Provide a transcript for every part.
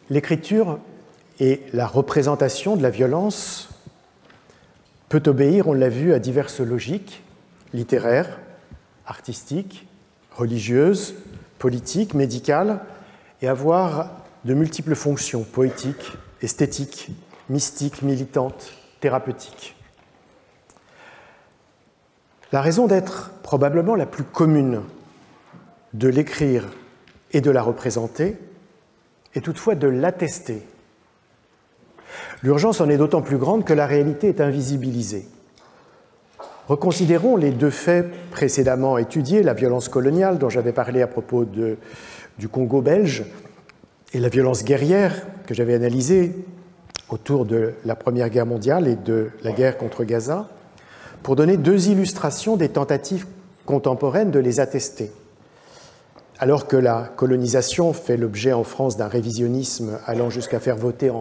L'écriture et la représentation de la violence peut obéir, on l'a vu, à diverses logiques littéraires, artistiques, religieuses, politiques, médicales, et avoir de multiples fonctions poétiques, esthétiques, mystiques, militantes, thérapeutiques. La raison d'être probablement la plus commune de l'écrire et de la représenter est toutefois de l'attester. L'urgence en est d'autant plus grande que la réalité est invisibilisée. Reconsidérons les deux faits précédemment étudiés, la violence coloniale dont j'avais parlé à propos du Congo belge et la violence guerrière que j'avais analysée autour de la Première Guerre mondiale et de la guerre contre Gaza, pour donner deux illustrations des tentatives contemporaines de les attester. Alors que la colonisation fait l'objet en France d'un révisionnisme allant jusqu'à faire voter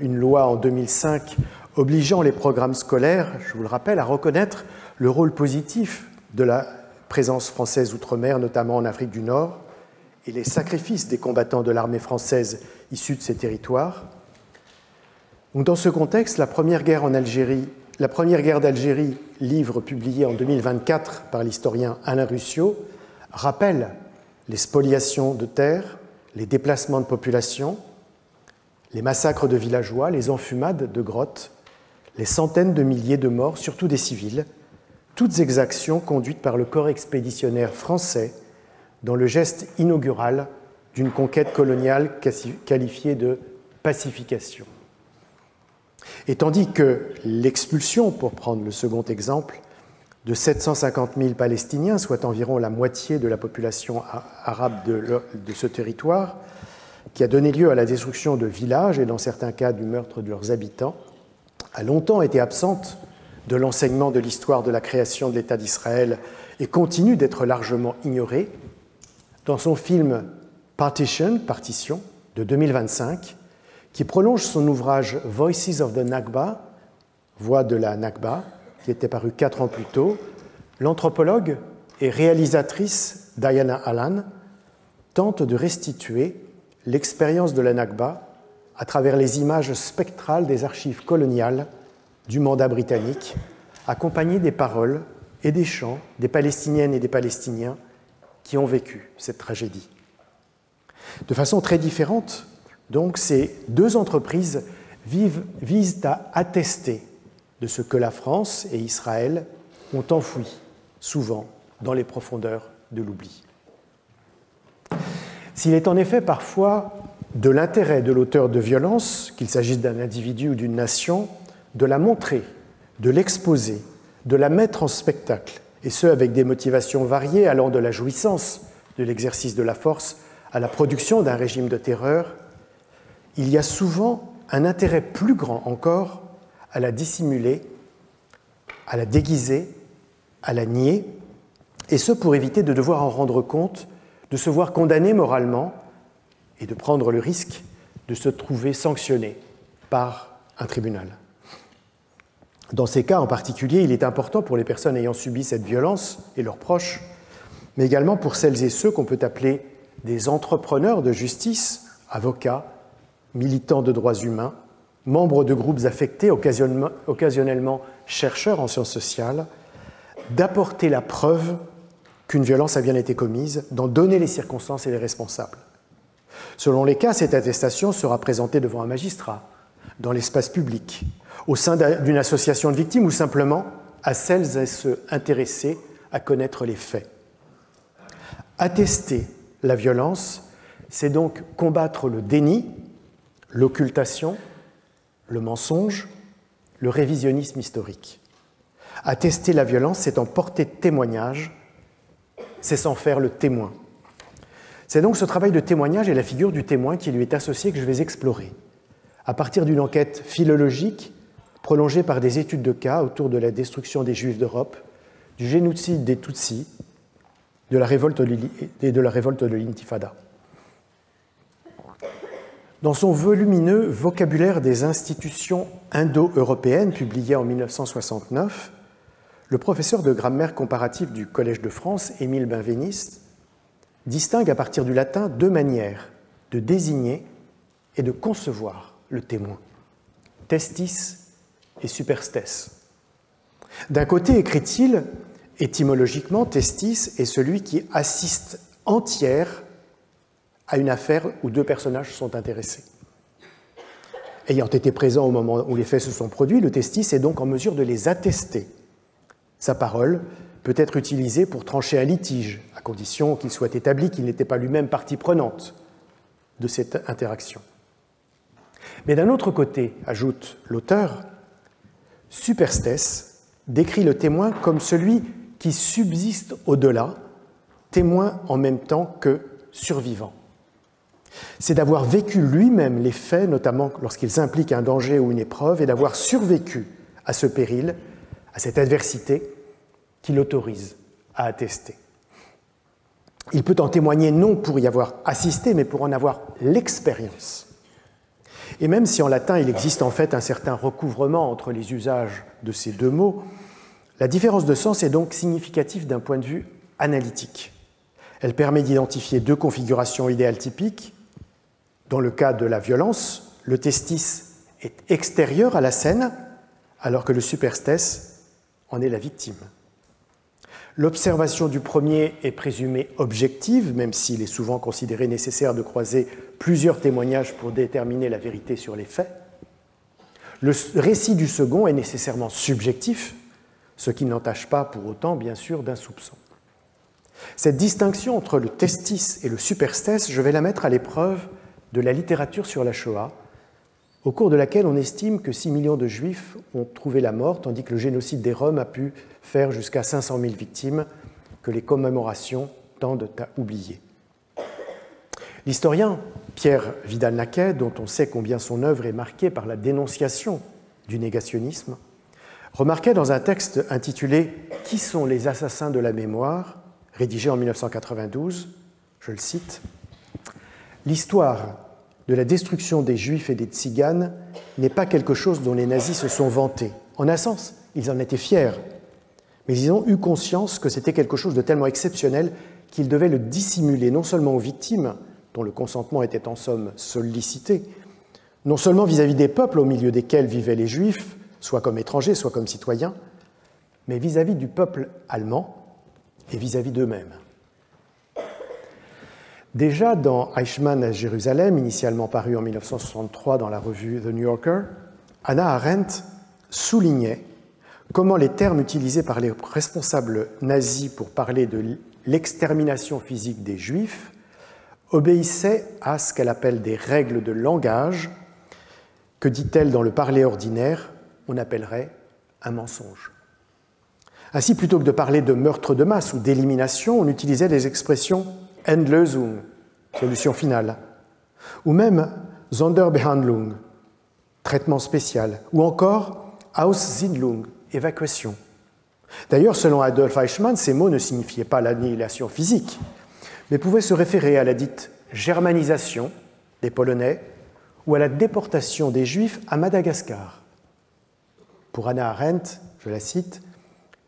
une loi en 2005 obligeant les programmes scolaires, je vous le rappelle, à reconnaître le rôle positif de la présence française outre-mer, notamment en Afrique du Nord, et les sacrifices des combattants de l'armée française issus de ces territoires. Donc, dans ce contexte, la première guerre d'Algérie, livre publié en 2024 par l'historien Alain Ruscio, rappelle les spoliations de terres, les déplacements de population, les massacres de villageois, les enfumades de grottes, les centaines de milliers de morts, surtout des civils, toutes exactions conduites par le corps expéditionnaire français dans le geste inaugural d'une conquête coloniale qualifiée de pacification. Et tandis que l'expulsion, pour prendre le second exemple, de 750 000 Palestiniens, soit environ la moitié de la population arabe de ce territoire, qui a donné lieu à la destruction de villages et dans certains cas du meurtre de leurs habitants, a longtemps été absente de l'enseignement de l'histoire de la création de l'État d'Israël et continue d'être largement ignorée. Dans son film Partition, de 2025, qui prolonge son ouvrage Voices of the Nakba, Voix de la Nakba, qui était paru 4 ans plus tôt, l'anthropologue et réalisatrice Diana Allan tente de restituer l'expérience de la Nakba à travers les images spectrales des archives coloniales du mandat britannique, accompagnées des paroles et des chants des Palestiniennes et des Palestiniens qui ont vécu cette tragédie. De façon très différente, donc, ces deux entreprises visent à attester de ce que la France et Israël ont enfoui, souvent, dans les profondeurs de l'oubli. S'il est en effet parfois de l'intérêt de l'auteur de violence, qu'il s'agisse d'un individu ou d'une nation, de la montrer, de l'exposer, de la mettre en spectacle, et ce avec des motivations variées allant de la jouissance de l'exercice de la force à la production d'un régime de terreur, il y a souvent un intérêt plus grand encore à la dissimuler, à la déguiser, à la nier, et ce pour éviter de devoir en rendre compte, de se voir condamné moralement et de prendre le risque de se trouver sanctionné par un tribunal. Dans ces cas en particulier, il est important pour les personnes ayant subi cette violence et leurs proches, mais également pour celles et ceux qu'on peut appeler des entrepreneurs de justice, avocats, militants de droits humains, membres de groupes affectés, occasionnellement chercheurs en sciences sociales, d'apporter la preuve qu'une violence a bien été commise, d'en donner les circonstances et les responsables. Selon les cas, cette attestation sera présentée devant un magistrat, dans l'espace public, au sein d'une association de victimes ou simplement à celles et ceux intéressés à connaître les faits. Attester la violence, c'est donc combattre le déni, l'occultation, le mensonge, le révisionnisme historique. Attester la violence, c'est en porter témoignage, c'est s'en faire le témoin. C'est donc ce travail de témoignage et la figure du témoin qui lui est associée que je vais explorer, à partir d'une enquête philologique prolongée par des études de cas autour de la destruction des Juifs d'Europe, du génocide des Tutsis et de la révolte de l'Intifada. Dans son volumineux Vocabulaire des institutions indo-européennes, publié en 1969, le professeur de grammaire comparative du Collège de France, Émile Benveniste, distingue à partir du latin deux manières de désigner est de concevoir le témoin. Testis et superstes. D'un côté, écrit-il, étymologiquement, testis est celui qui assiste entière à une affaire où deux personnages sont intéressés. Ayant été présent au moment où les faits se sont produits, le testis est donc en mesure de les attester. Sa parole peut être utilisée pour trancher un litige, à condition qu'il soit établi qu'il n'était pas lui-même partie prenante de cette interaction. Mais d'un autre côté, ajoute l'auteur, superstes décrit le témoin comme celui qui subsiste au-delà, témoin en même temps que survivant. C'est d'avoir vécu lui-même les faits, notamment lorsqu'ils impliquent un danger ou une épreuve, et d'avoir survécu à ce péril, à cette adversité, qui l'autorise à attester. Il peut en témoigner non pour y avoir assisté, mais pour en avoir l'expérience. Et même si en latin il existe en fait un certain recouvrement entre les usages de ces deux mots, la différence de sens est donc significative d'un point de vue analytique. Elle permet d'identifier deux configurations idéales typiques. Dans le cas de la violence, le testis est extérieur à la scène, alors que le superstes en est la victime. L'observation du premier est présumée objective, même s'il est souvent considéré nécessaire de croiser plusieurs témoignages pour déterminer la vérité sur les faits. Le récit du second est nécessairement subjectif, ce qui n'entache pas pour autant, bien sûr, d'un soupçon. Cette distinction entre le testis et le superstes, je vais la mettre à l'épreuve de la littérature sur la Shoah, au cours de laquelle on estime que 6 millions de Juifs ont trouvé la mort, tandis que le génocide des Roms a pu faire jusqu'à 500 000 victimes, que les commémorations tendent à oublier. L'historien Pierre Vidal-Naquet, dont on sait combien son œuvre est marquée par la dénonciation du négationnisme, remarquait dans un texte intitulé « Qui sont les assassins de la mémoire ?», rédigé en 1992, je le cite, « L'histoire de la destruction des Juifs et des Tziganes n'est pas quelque chose dont les nazis se sont vantés. En un sens, ils en étaient fiers, mais ils ont eu conscience que c'était quelque chose de tellement exceptionnel qu'ils devaient le dissimuler non seulement aux victimes, dont le consentement était en somme sollicité, non seulement vis-à-vis des peuples au milieu desquels vivaient les Juifs, soit comme étrangers, soit comme citoyens, mais vis-à-vis du peuple allemand et vis-à-vis d'eux-mêmes. Déjà dans Eichmann à Jérusalem, initialement paru en 1963 dans la revue The New Yorker, Hannah Arendt soulignait comment les termes utilisés par les responsables nazis pour parler de l'extermination physique des Juifs obéissaient à ce qu'elle appelle des règles de langage que, dit-elle dans le parler ordinaire, on appellerait un mensonge. Ainsi, plutôt que de parler de meurtre de masse ou d'élimination, on utilisait les expressions Endlösung, solution finale, ou même Sonderbehandlung, traitement spécial, ou encore Aussiedlung, évacuation. D'ailleurs, selon Adolf Eichmann, ces mots ne signifiaient pas l'annihilation physique, mais pouvaient se référer à la dite germanisation des Polonais ou à la déportation des Juifs à Madagascar. Pour Hannah Arendt, je la cite,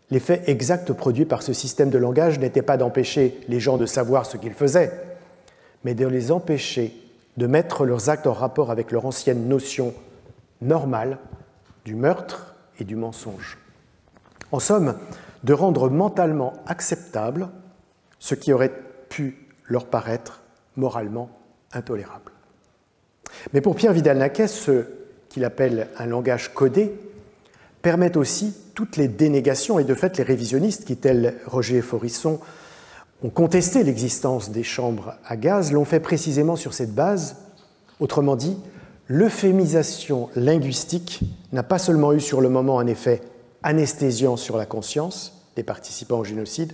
« L'effet exact produit par ce système de langage n'était pas d'empêcher les gens de savoir ce qu'ils faisaient, mais de les empêcher de mettre leurs actes en rapport avec leur ancienne notion normale du meurtre et du mensonge. En somme, de rendre mentalement acceptable ce qui aurait pu leur paraître moralement intolérable. » Mais pour Pierre Vidal-Naquet, ce qu'il appelle un langage codé permet aussi toutes les dénégations, et de fait les révisionnistes qui, tels Roger Forisson, ont contesté l'existence des chambres à gaz, l'ont fait précisément sur cette base. Autrement dit, l'euphémisation linguistique n'a pas seulement eu sur le moment un effet anesthésiant sur la conscience des participants au génocide,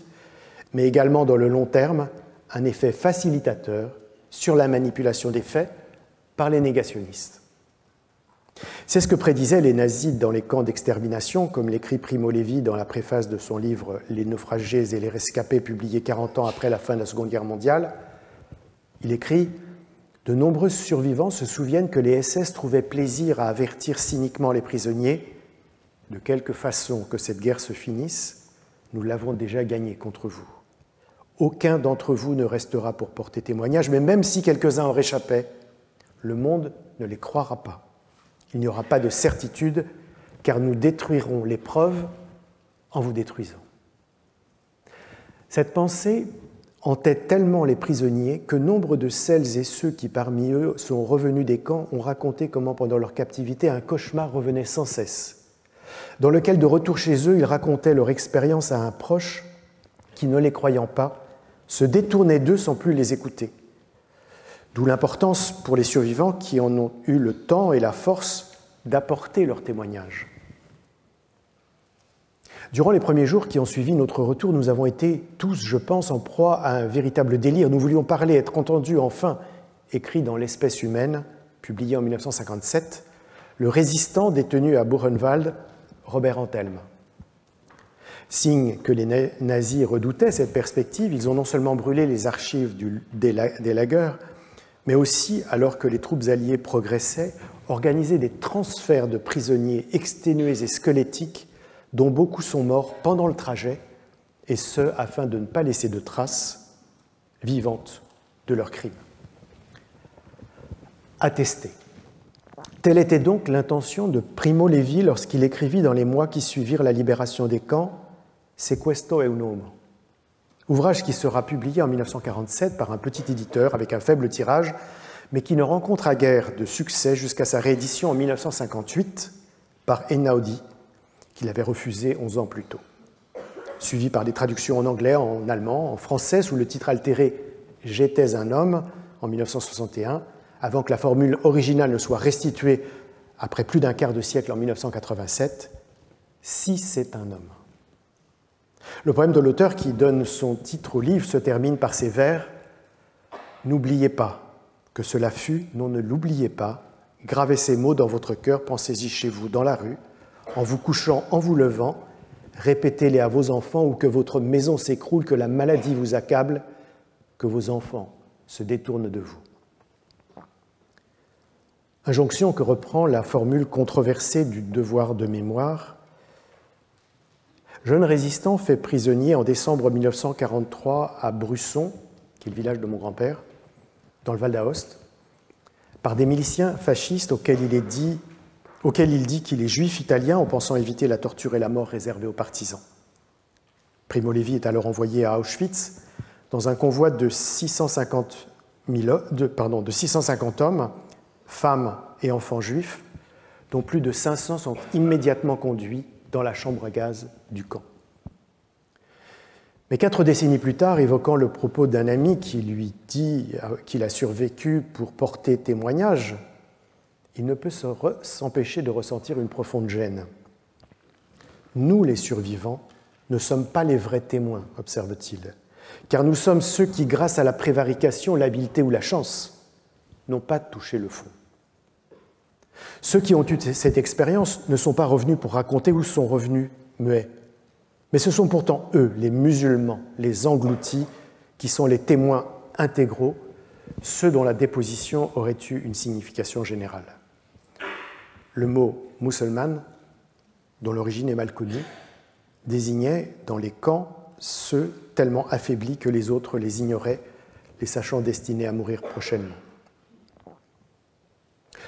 mais également dans le long terme un effet facilitateur sur la manipulation des faits par les négationnistes. C'est ce que prédisaient les nazis dans les camps d'extermination, comme l'écrit Primo Levi dans la préface de son livre « Les naufragés et les rescapés » publié 40 ans après la fin de la Seconde Guerre mondiale. Il écrit « De nombreux survivants se souviennent que les SS trouvaient plaisir à avertir cyniquement les prisonniers de quelque façon que cette guerre se finisse, nous l'avons déjà gagnée contre vous. Aucun d'entre vous ne restera pour porter témoignage, mais même si quelques-uns en réchappaient, le monde ne les croira pas. Il n'y aura pas de certitude, car nous détruirons les preuves en vous détruisant. Cette pensée entête tellement les prisonniers que nombre de celles et ceux qui parmi eux sont revenus des camps ont raconté comment pendant leur captivité un cauchemar revenait sans cesse, dans lequel de retour chez eux ils racontaient leur expérience à un proche qui, ne les croyant pas, se détournait d'eux sans plus les écouter. D'où l'importance pour les survivants qui en ont eu le temps et la force d'apporter leur témoignage. Durant les premiers jours qui ont suivi notre retour, nous avons été tous, je pense, en proie à un véritable délire. Nous voulions parler, être entendus, enfin, écrit dans L'Espèce humaine, publié en 1957, le résistant détenu à Buchenwald, Robert Antelme. Signe que les nazis redoutaient cette perspective, ils ont non seulement brûlé les archives des lagers, mais aussi, alors que les troupes alliées progressaient, organisé des transferts de prisonniers exténués et squelettiques dont beaucoup sont morts pendant le trajet, et ce, afin de ne pas laisser de traces vivantes de leurs crimes. Attesté. Telle était donc l'intention de Primo Levi lorsqu'il écrivit dans les mois qui suivirent la libération des camps « Sequestro un uomo », ouvrage qui sera publié en 1947 par un petit éditeur avec un faible tirage, mais qui ne rencontra guère de succès jusqu'à sa réédition en 1958 par Einaudi, qu'il avait refusé 11 ans plus tôt, suivi par des traductions en anglais, en allemand, en français, sous le titre altéré « J'étais un homme » en 1961, avant que la formule originale ne soit restituée après plus d'un quart de siècle en 1987, « Si c'est un homme ». Le poème de l'auteur qui donne son titre au livre se termine par ces vers « N'oubliez pas que cela fut, non ne l'oubliez pas, gravez ces mots dans votre cœur, pensez-y chez vous, dans la rue, en vous couchant, en vous levant, répétez-les à vos enfants ou que votre maison s'écroule, que la maladie vous accable, que vos enfants se détournent de vous. » Injonction que reprend la formule controversée du devoir de mémoire. Jeune résistant fait prisonnier en décembre 1943 à Brusson, qui est le village de mon grand-père, dans le Val d'Aoste, par des miliciens fascistes auxquels il dit qu'il est juif italien en pensant éviter la torture et la mort réservées aux partisans. Primo Levi est alors envoyé à Auschwitz dans un convoi de 650 hommes, femmes et enfants juifs, dont plus de 500 sont immédiatement conduits dans la chambre à gaz du camp. Mais 4 décennies plus tard, évoquant le propos d'un ami qui lui dit qu'il a survécu pour porter témoignage, il ne peut s'empêcher de ressentir une profonde gêne. Nous, les survivants, ne sommes pas les vrais témoins, observe-t-il, car nous sommes ceux qui, grâce à la prévarication, l'habileté ou la chance, n'ont pas touché le fond. Ceux qui ont eu cette expérience ne sont pas revenus pour raconter ou sont revenus muets. Mais ce sont pourtant eux, les musulmans, les engloutis, qui sont les témoins intégraux, ceux dont la déposition aurait eu une signification générale. Le mot « musulman », dont l'origine est mal connue, désignait dans les camps ceux tellement affaiblis que les autres les ignoraient, les sachant destinés à mourir prochainement.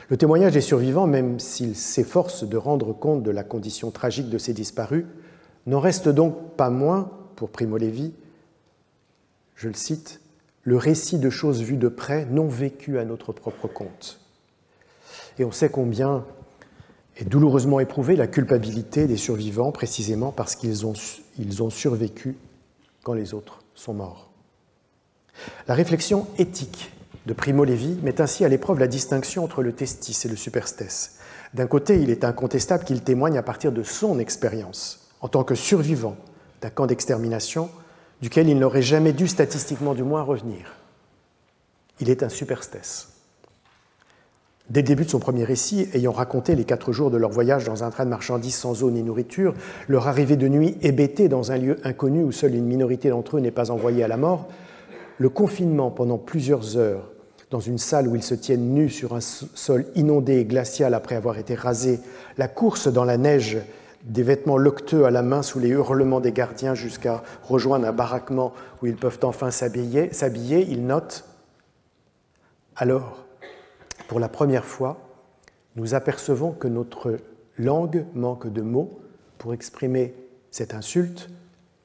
Le témoignage des survivants, même s'ils s'efforcent de rendre compte de la condition tragique de ces disparus, n'en reste donc pas moins, pour Primo Levi, je le cite, « le récit de choses vues de près, non vécues à notre propre compte ». Et on sait combien est douloureusement éprouvée la culpabilité des survivants, précisément parce qu'ils ont survécu quand les autres sont morts. La réflexion éthique de Primo Levi met ainsi à l'épreuve la distinction entre le testis et le superstes. D'un côté, il est incontestable qu'il témoigne à partir de son expérience, en tant que survivant d'un camp d'extermination duquel il n'aurait jamais dû, statistiquement du moins, revenir. Il est un superstes. Dès le début de son premier récit, ayant raconté les 4 jours de leur voyage dans un train de marchandises sans eau ni nourriture, leur arrivée de nuit hébétée dans un lieu inconnu où seule une minorité d'entre eux n'est pas envoyée à la mort, le confinement pendant plusieurs heures dans une salle où ils se tiennent nus sur un sol inondé et glacial après avoir été rasés, la course dans la neige, des vêtements locteux à la main sous les hurlements des gardiens jusqu'à rejoindre un baraquement où ils peuvent enfin s'habiller, il note « Alors, pour la première fois, nous apercevons que notre langue manque de mots pour exprimer cette insulte,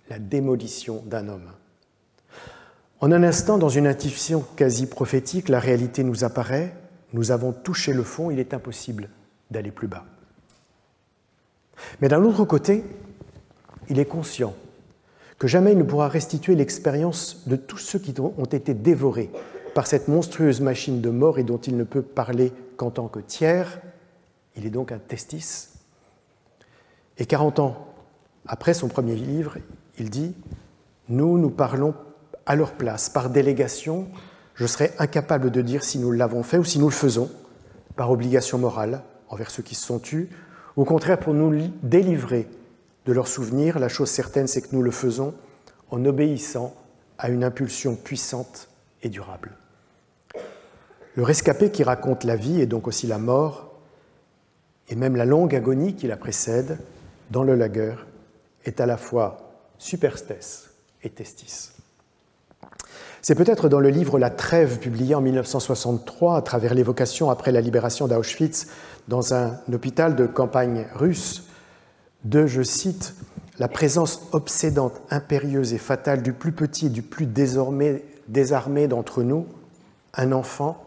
la démolition d'un homme. En un instant, dans une intuition quasi prophétique, la réalité nous apparaît, nous avons touché le fond, il est impossible d'aller plus bas. Mais d'un autre côté, il est conscient que jamais il ne pourra restituer l'expérience de tous ceux qui ont été dévorés par cette monstrueuse machine de mort et dont il ne peut parler qu'en tant que tiers. Il est donc un testis. Et 40 ans après son premier livre, il dit « Nous parlons à leur place, par délégation. Je serais incapable de dire si nous l'avons fait ou si nous le faisons, par obligation morale envers ceux qui se sont tus, ou au contraire pour nous délivrer de leurs souvenirs. La chose certaine, c'est que nous le faisons en obéissant à une impulsion puissante et durable. » Le rescapé qui raconte la vie et donc aussi la mort, et même la longue agonie qui la précède, dans le lager, est à la fois superstes et testis. C'est peut-être dans le livre La Trêve, publié en 1963, à travers l'évocation après la libération d'Auschwitz dans un hôpital de campagne russe, de, je cite, « la présence obsédante, impérieuse et fatale du plus petit et du plus désarmé d'entre nous, un enfant,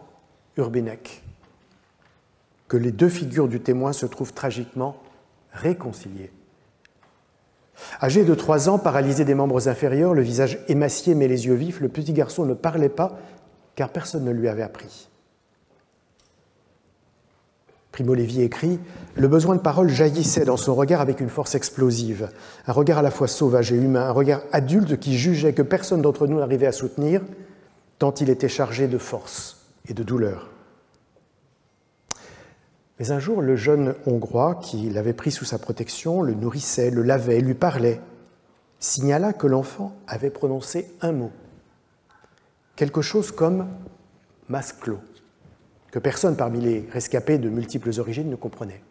Urbinek, que les deux figures du témoin se trouvent tragiquement réconciliées. Âgé de 3 ans, paralysé des membres inférieurs, le visage émacié mais les yeux vifs, le petit garçon ne parlait pas car personne ne lui avait appris. » Primo Levi écrit « Le besoin de parole jaillissait dans son regard avec une force explosive, un regard à la fois sauvage et humain, un regard adulte qui jugeait que personne d'entre nous n'arrivait à soutenir, tant il était chargé de force et de douleur. » Mais un jour, le jeune Hongrois, qui l'avait pris sous sa protection, le nourrissait, le lavait, lui parlait, signala que l'enfant avait prononcé un mot, quelque chose comme « masclo », que personne parmi les rescapés de multiples origines ne comprenait.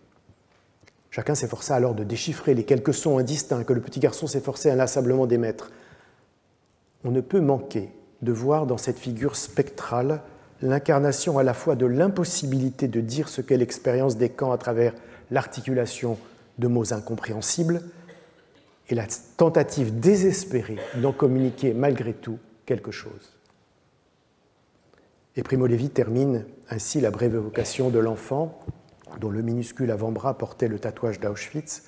Chacun s'efforça alors de déchiffrer les quelques sons indistincts que le petit garçon s'efforçait inlassablement d'émettre. On ne peut manquer de voir dans cette figure spectrale l'incarnation à la fois de l'impossibilité de dire ce qu'est l'expérience des camps à travers l'articulation de mots incompréhensibles et la tentative désespérée d'en communiquer malgré tout quelque chose. Et Primo Levi termine ainsi la brève évocation de l'enfant, dont le minuscule avant-bras portait le tatouage d'Auschwitz,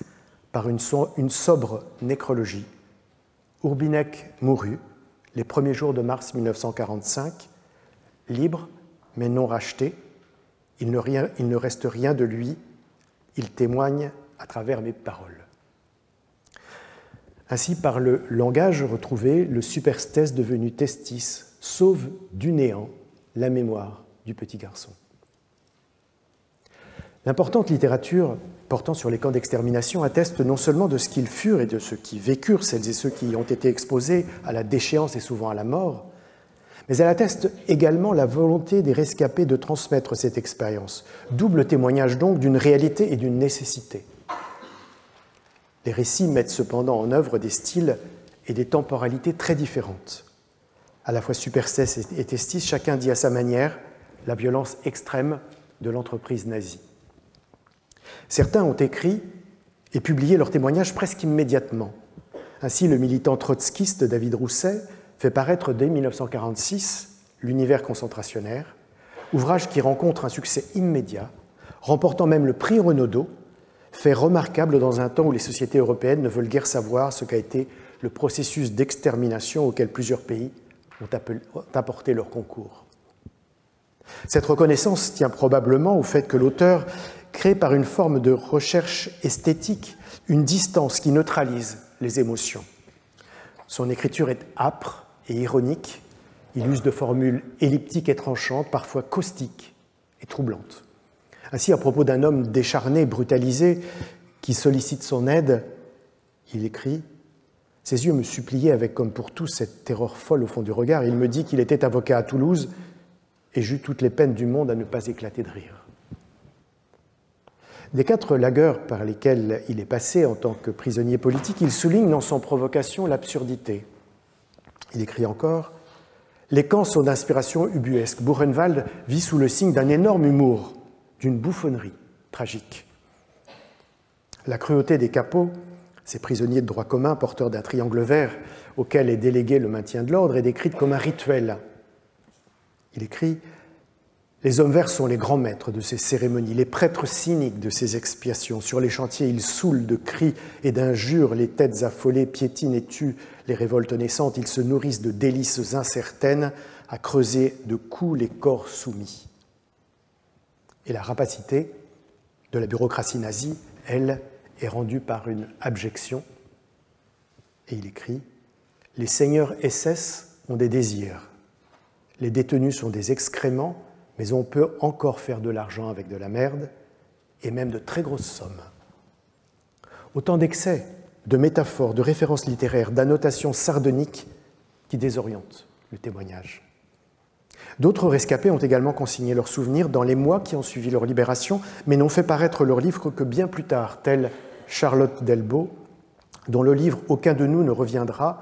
par une sobre nécrologie. Urbinek mourut les premiers jours de mars 1945, libre mais non racheté. Il ne reste rien de lui, il témoigne à travers mes paroles. Ainsi, par le langage retrouvé, le superstes devenu testis sauve du néant la mémoire du petit garçon. L'importante littérature portant sur les camps d'extermination atteste non seulement de ce qu'ils furent et de ce qui vécurent celles et ceux qui ont été exposés à la déchéance et souvent à la mort, mais elle atteste également la volonté des rescapés de transmettre cette expérience, double témoignage donc d'une réalité et d'une nécessité. Les récits mettent cependant en œuvre des styles et des temporalités très différentes. À la fois superstes et testis, chacun dit à sa manière la violence extrême de l'entreprise nazie. Certains ont écrit et publié leurs témoignages presque immédiatement. Ainsi, le militant trotskiste David Rousset fait paraître dès 1946 L'univers concentrationnaire, ouvrage qui rencontre un succès immédiat, remportant même le prix Renaudot, fait remarquable dans un temps où les sociétés européennes ne veulent guère savoir ce qu'a été le processus d'extermination auquel plusieurs pays ont apporté leur concours. Cette reconnaissance tient probablement au fait que l'auteur crée par une forme de recherche esthétique une distance qui neutralise les émotions. Son écriture est âpre et ironique, il use de formules elliptiques et tranchantes, parfois caustiques et troublantes. Ainsi, à propos d'un homme décharné, brutalisé, qui sollicite son aide, il écrit « Ses yeux me suppliaient avec, comme pour tous, cette terreur folle au fond du regard. Il me dit qu'il était avocat à Toulouse et j'eus toutes les peines du monde à ne pas éclater de rire. » Des 4 lagers par lesquels il est passé en tant que prisonnier politique, il souligne dans son provocation l'absurdité. Il écrit encore Les camps sont d'inspiration ubuesque. Buchenwald vit sous le signe d'un énorme humour, d'une bouffonnerie tragique. La cruauté des capots, ces prisonniers de droit commun porteurs d'un triangle vert auquel est délégué le maintien de l'ordre, est décrite comme un rituel. Il écrit « Les hommes verts sont les grands maîtres de ces cérémonies, les prêtres cyniques de ces expiations. Sur les chantiers, ils saoulent de cris et d'injures les têtes affolées, piétinent et tuent les révoltes naissantes. Ils se nourrissent de délices incertaines à creuser de coups les corps soumis. » Et la rapacité de la bureaucratie nazie, elle, est rendue par une abjection. Et il écrit « Les seigneurs SS ont des désirs. Les détenus sont des excréments, mais on peut encore faire de l'argent avec de la merde, et même de très grosses sommes. » Autant d'excès, de métaphores, de références littéraires, d'annotations sardoniques qui désorientent le témoignage. D'autres rescapés ont également consigné leurs souvenirs dans les mois qui ont suivi leur libération, mais n'ont fait paraître leurs livres que bien plus tard, telle Charlotte Delbo, dont le livre « Aucun de nous ne reviendra »,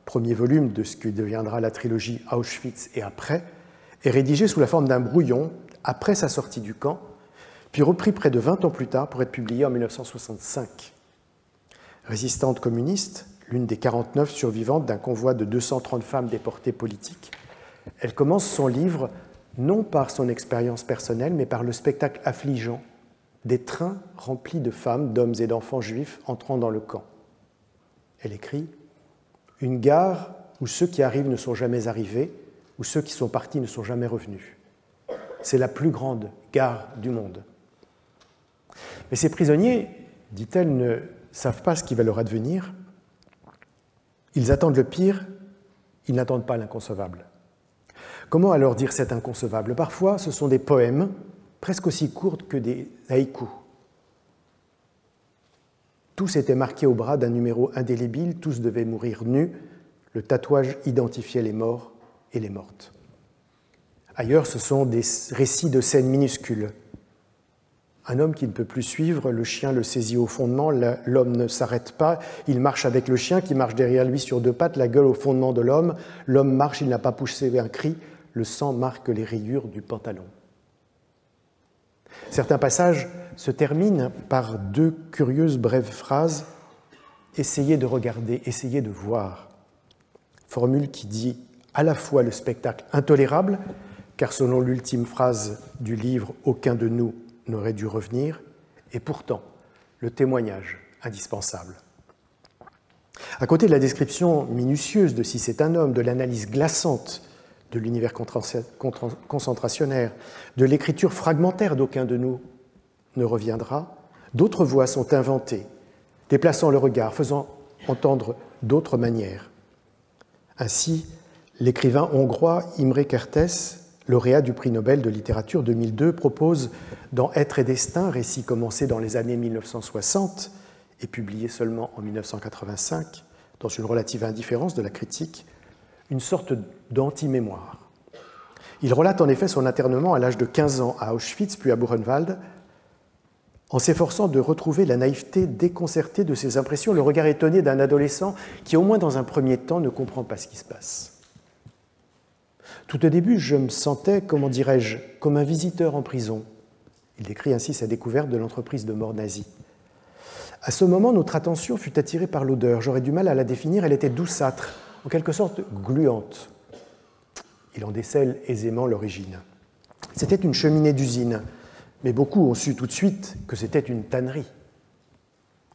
premier volume de ce qui deviendra la trilogie Auschwitz et après, est rédigé sous la forme d'un brouillon après sa sortie du camp, puis repris près de 20 ans plus tard pour être publié en 1965. Résistante communiste, l'une des 49 survivantes d'un convoi de 230 femmes déportées politiques, elle commence son livre non par son expérience personnelle, mais par le spectacle affligeant des trains remplis de femmes, d'hommes et d'enfants juifs entrant dans le camp. Elle écrit « Une gare où ceux qui arrivent ne sont jamais arrivés, où ceux qui sont partis ne sont jamais revenus. C'est la plus grande gare du monde. » Mais ces prisonniers, dit-elle, ne savent pas ce qui va leur advenir. Ils attendent le pire, ils n'attendent pas l'inconcevable. Comment alors dire cet inconcevable? Parfois, ce sont des poèmes, presque aussi courts que des haïkus. Tous étaient marqués au bras d'un numéro indélébile, tous devaient mourir nus. Le tatouage identifiait les morts et les mortes. Ailleurs, ce sont des récits de scènes minuscules. Un homme qui ne peut plus suivre, le chien le saisit au fondement, l'homme ne s'arrête pas, il marche avec le chien qui marche derrière lui sur deux pattes, la gueule au fondement de l'homme, l'homme marche, il n'a pas poussé un cri, le sang marque les rayures du pantalon. Certains passages se terminent par deux curieuses brèves phrases « Essayez de regarder, essayez de voir », formule qui dit à la fois le spectacle intolérable, car selon l'ultime phrase du livre « Aucun de nous n'aurait dû revenir », et pourtant le témoignage indispensable. À côté de la description minutieuse de si c'est un homme, de l'analyse glaçante de l'univers concentrationnaire, de l'écriture fragmentaire d'aucun de nous ne reviendra, d'autres voix sont inventées, déplaçant le regard, faisant entendre d'autres manières. Ainsi, l'écrivain hongrois Imre Kertész, lauréat du prix Nobel de littérature 2002, propose dans Être et destin, récit commencé dans les années 1960 et publié seulement en 1985, dans une relative indifférence de la critique, une sorte d'anti-mémoire. Il relate en effet son internement à l'âge de 15 ans à Auschwitz puis à Buchenwald, en s'efforçant de retrouver la naïveté déconcertée de ses impressions, le regard étonné d'un adolescent qui, au moins dans un premier temps, ne comprend pas ce qui se passe. Tout au début, je me sentais, comment dirais-je, comme un visiteur en prison. Il décrit ainsi sa découverte de l'entreprise de mort nazie. À ce moment, notre attention fut attirée par l'odeur. J'aurais du mal à la définir, elle était douceâtre, en quelque sorte gluante. Il en décèle aisément l'origine. C'était une cheminée d'usine, mais beaucoup ont su tout de suite que c'était une tannerie.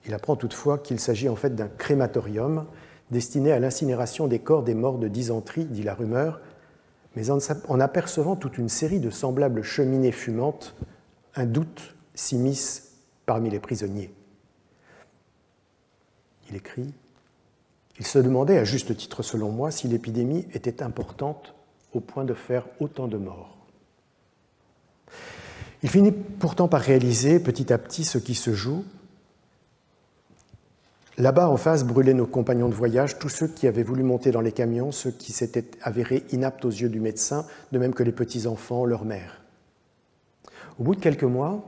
Il apprend toutefois qu'il s'agit en fait d'un crématorium destiné à l'incinération des corps des morts de dysenterie, dit la rumeur, mais en apercevant toute une série de semblables cheminées fumantes, un doute s'immisce parmi les prisonniers. Il écrit « Il se demandait, à juste titre selon moi, si l'épidémie était importante au point de faire autant de morts. » Il finit pourtant par réaliser petit à petit ce qui se joue. Là-bas, en face, brûlaient nos compagnons de voyage, tous ceux qui avaient voulu monter dans les camions, ceux qui s'étaient avérés inaptes aux yeux du médecin, de même que les petits-enfants, leurs mères. Au bout de quelques mois,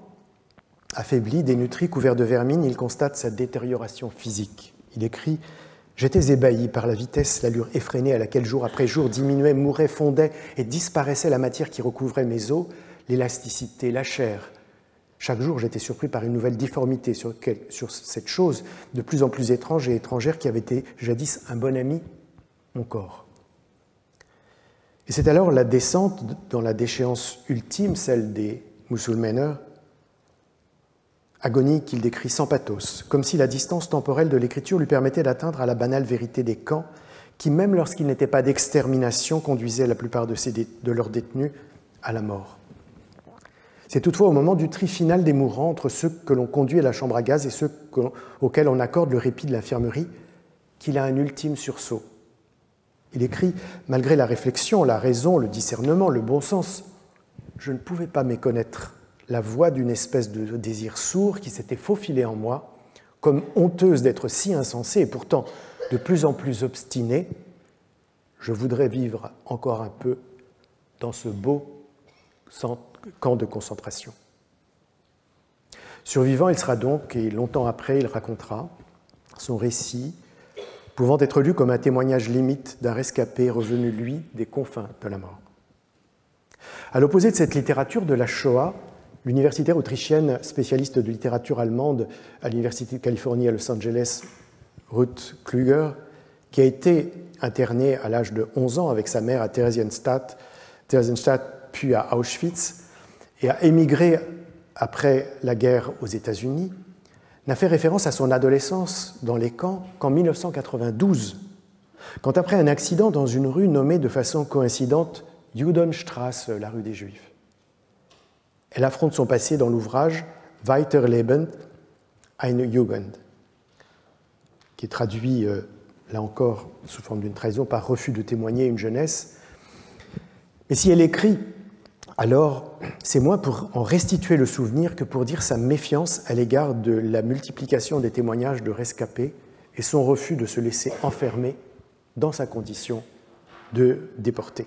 affaibli, dénutri, couvert de vermine, il constate sa détérioration physique. Il écrit « J'étais ébahi par la vitesse, l'allure effrénée à laquelle jour après jour diminuait, mourait, fondait et disparaissait la matière qui recouvrait mes os, l'élasticité, la chair. Chaque jour, j'étais surpris par une nouvelle difformité sur cette chose de plus en plus étrange et étrangère qui avait été jadis un bon ami, mon corps. Et c'est alors la descente dans la déchéance ultime, celle des Musulmänner, agonie qu'il décrit sans pathos, comme si la distance temporelle de l'écriture lui permettait d'atteindre à la banale vérité des camps qui, même lorsqu'ils n'étaient pas d'extermination, conduisaient la plupart de leurs détenus à la mort. C'est toutefois au moment du tri final des mourants entre ceux que l'on conduit à la chambre à gaz et ceux auxquels on accorde le répit de l'infirmerie qu'il a un ultime sursaut. Il écrit « Malgré la réflexion, la raison, le discernement, le bon sens, je ne pouvais pas méconnaître la voix d'une espèce de désir sourd qui s'était faufilé en moi, comme honteuse d'être si insensée et pourtant de plus en plus obstinée. Je voudrais vivre encore un peu dans ce beau camp de concentration. » Survivant, il sera donc, et longtemps après, il racontera son récit, pouvant être lu comme un témoignage limite d'un rescapé revenu, lui, des confins de la mort. À l'opposé de cette littérature de la Shoah, l'universitaire autrichienne spécialiste de littérature allemande à l'Université de Californie à Los Angeles, Ruth Klüger, qui a été internée à l'âge de 11 ans avec sa mère à Theresienstadt puis à Auschwitz, et a émigré après la guerre aux États-Unis, n'a fait référence à son adolescence dans les camps qu'en 1992, quand après un accident dans une rue nommée de façon coïncidente Judenstraße, la rue des Juifs. Elle affronte son passé dans l'ouvrage Weiterleben, eine Jugend, qui est traduit, là encore, sous forme d'une trahison, par refus de témoigner une jeunesse. Mais si elle écrit, alors c'est moins pour en restituer le souvenir que pour dire sa méfiance à l'égard de la multiplication des témoignages de rescapés et son refus de se laisser enfermer dans sa condition de déporté.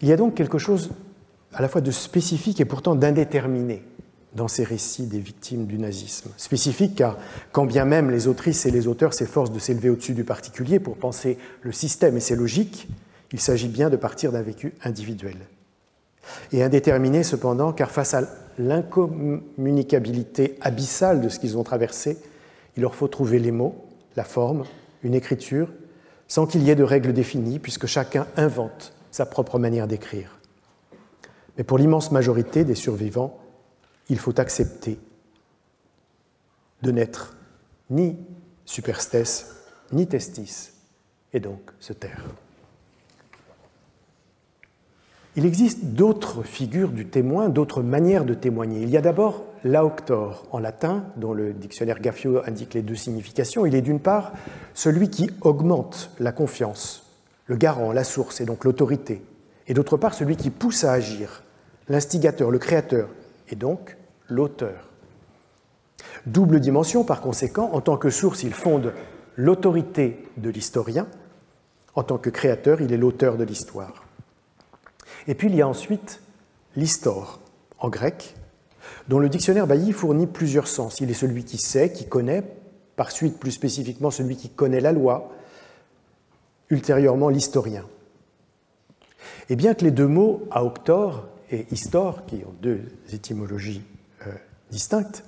Il y a donc quelque chose à la fois de spécifique et pourtant d'indéterminé dans ces récits des victimes du nazisme. Spécifique car, quand bien même les autrices et les auteurs s'efforcent de s'élever au-dessus du particulier pour penser le système et ses logiques, il s'agit bien de partir d'un vécu individuel. Et indéterminé cependant, car face à l'incommunicabilité abyssale de ce qu'ils ont traversé, il leur faut trouver les mots, la forme, une écriture, sans qu'il y ait de règles définies, puisque chacun invente sa propre manière d'écrire. Mais pour l'immense majorité des survivants, il faut accepter de n'être ni superstes, ni testis, et donc se taire. Il existe d'autres figures du témoin, d'autres manières de témoigner. Il y a d'abord l'auctor, en latin, dont le dictionnaire Gaffio indique les deux significations. Il est d'une part celui qui augmente la confiance, le garant, la source, et donc l'autorité, et d'autre part celui qui pousse à agir, l'instigateur, le créateur, et donc l'auteur. Double dimension, par conséquent, en tant que source, il fonde l'autorité de l'historien, en tant que créateur, il est l'auteur de l'histoire. Et puis il y a ensuite l'histor, en grec, dont le dictionnaire Bailly fournit plusieurs sens. Il est celui qui sait, qui connaît, par suite plus spécifiquement celui qui connaît la loi, ultérieurement l'historien. Et bien que les deux mots auctor et histor, qui ont deux étymologies distinctes,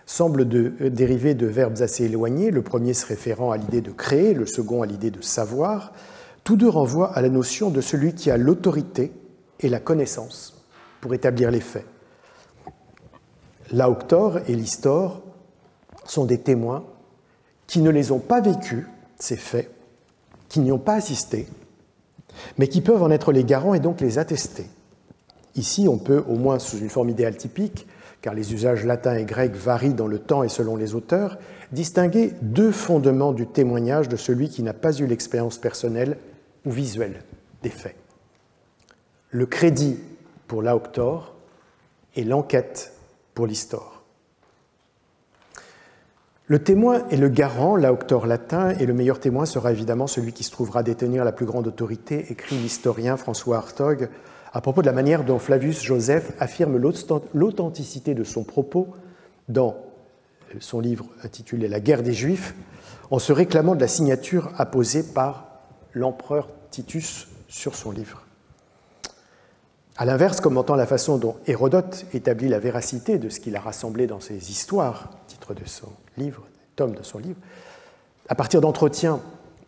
semblent dériver de verbes assez éloignés, le premier se référant à l'idée de créer, le second à l'idée de savoir, tous deux renvoient à la notion de celui qui a l'autorité et la connaissance pour établir les faits. L'auctor et l'histor sont des témoins qui ne les ont pas vécus, ces faits, qui n'y ont pas assisté, mais qui peuvent en être les garants et donc les attester. Ici, on peut, au moins sous une forme idéale typique, car les usages latins et grecs varient dans le temps et selon les auteurs, distinguer deux fondements du témoignage de celui qui n'a pas eu l'expérience personnelle ou visuelle des faits. Le crédit pour l'auctor et l'enquête pour l'histor. Le témoin est le garant, l'auctor latin, et le meilleur témoin sera évidemment celui qui se trouvera détenir la plus grande autorité, écrit l'historien François Hartog, à propos de la manière dont Flavius Joseph affirme l'authenticité de son propos dans son livre intitulé « La guerre des Juifs », en se réclamant de la signature apposée par l'empereur Titus sur son livre. À l'inverse, commentant la façon dont Hérodote établit la véracité de ce qu'il a rassemblé dans ses histoires, titre de son livre, tome de son livre, à partir d'entretiens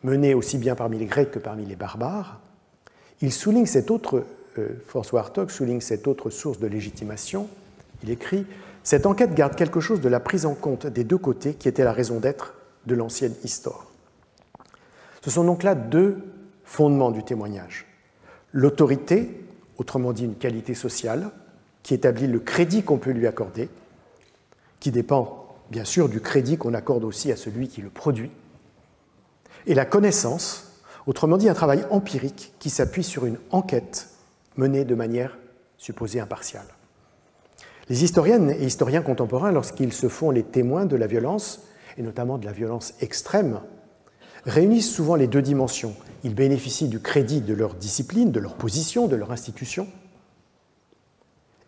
menés aussi bien parmi les Grecs que parmi les barbares, il souligne François Hartog souligne cette autre source de légitimation. Il écrit « Cette enquête garde quelque chose de la prise en compte des deux côtés qui était la raison d'être de l'ancienne histoire. » Ce sont donc là deux fondements du témoignage. L'autorité, autrement dit une qualité sociale, qui établit le crédit qu'on peut lui accorder, qui dépend bien sûr du crédit qu'on accorde aussi à celui qui le produit, et la connaissance, autrement dit un travail empirique qui s'appuie sur une enquête menée de manière supposée impartiale. Les historiennes et historiens contemporains, lorsqu'ils se font les témoins de la violence, et notamment de la violence extrême, réunissent souvent les deux dimensions. Ils bénéficient du crédit de leur discipline, de leur position, de leur institution,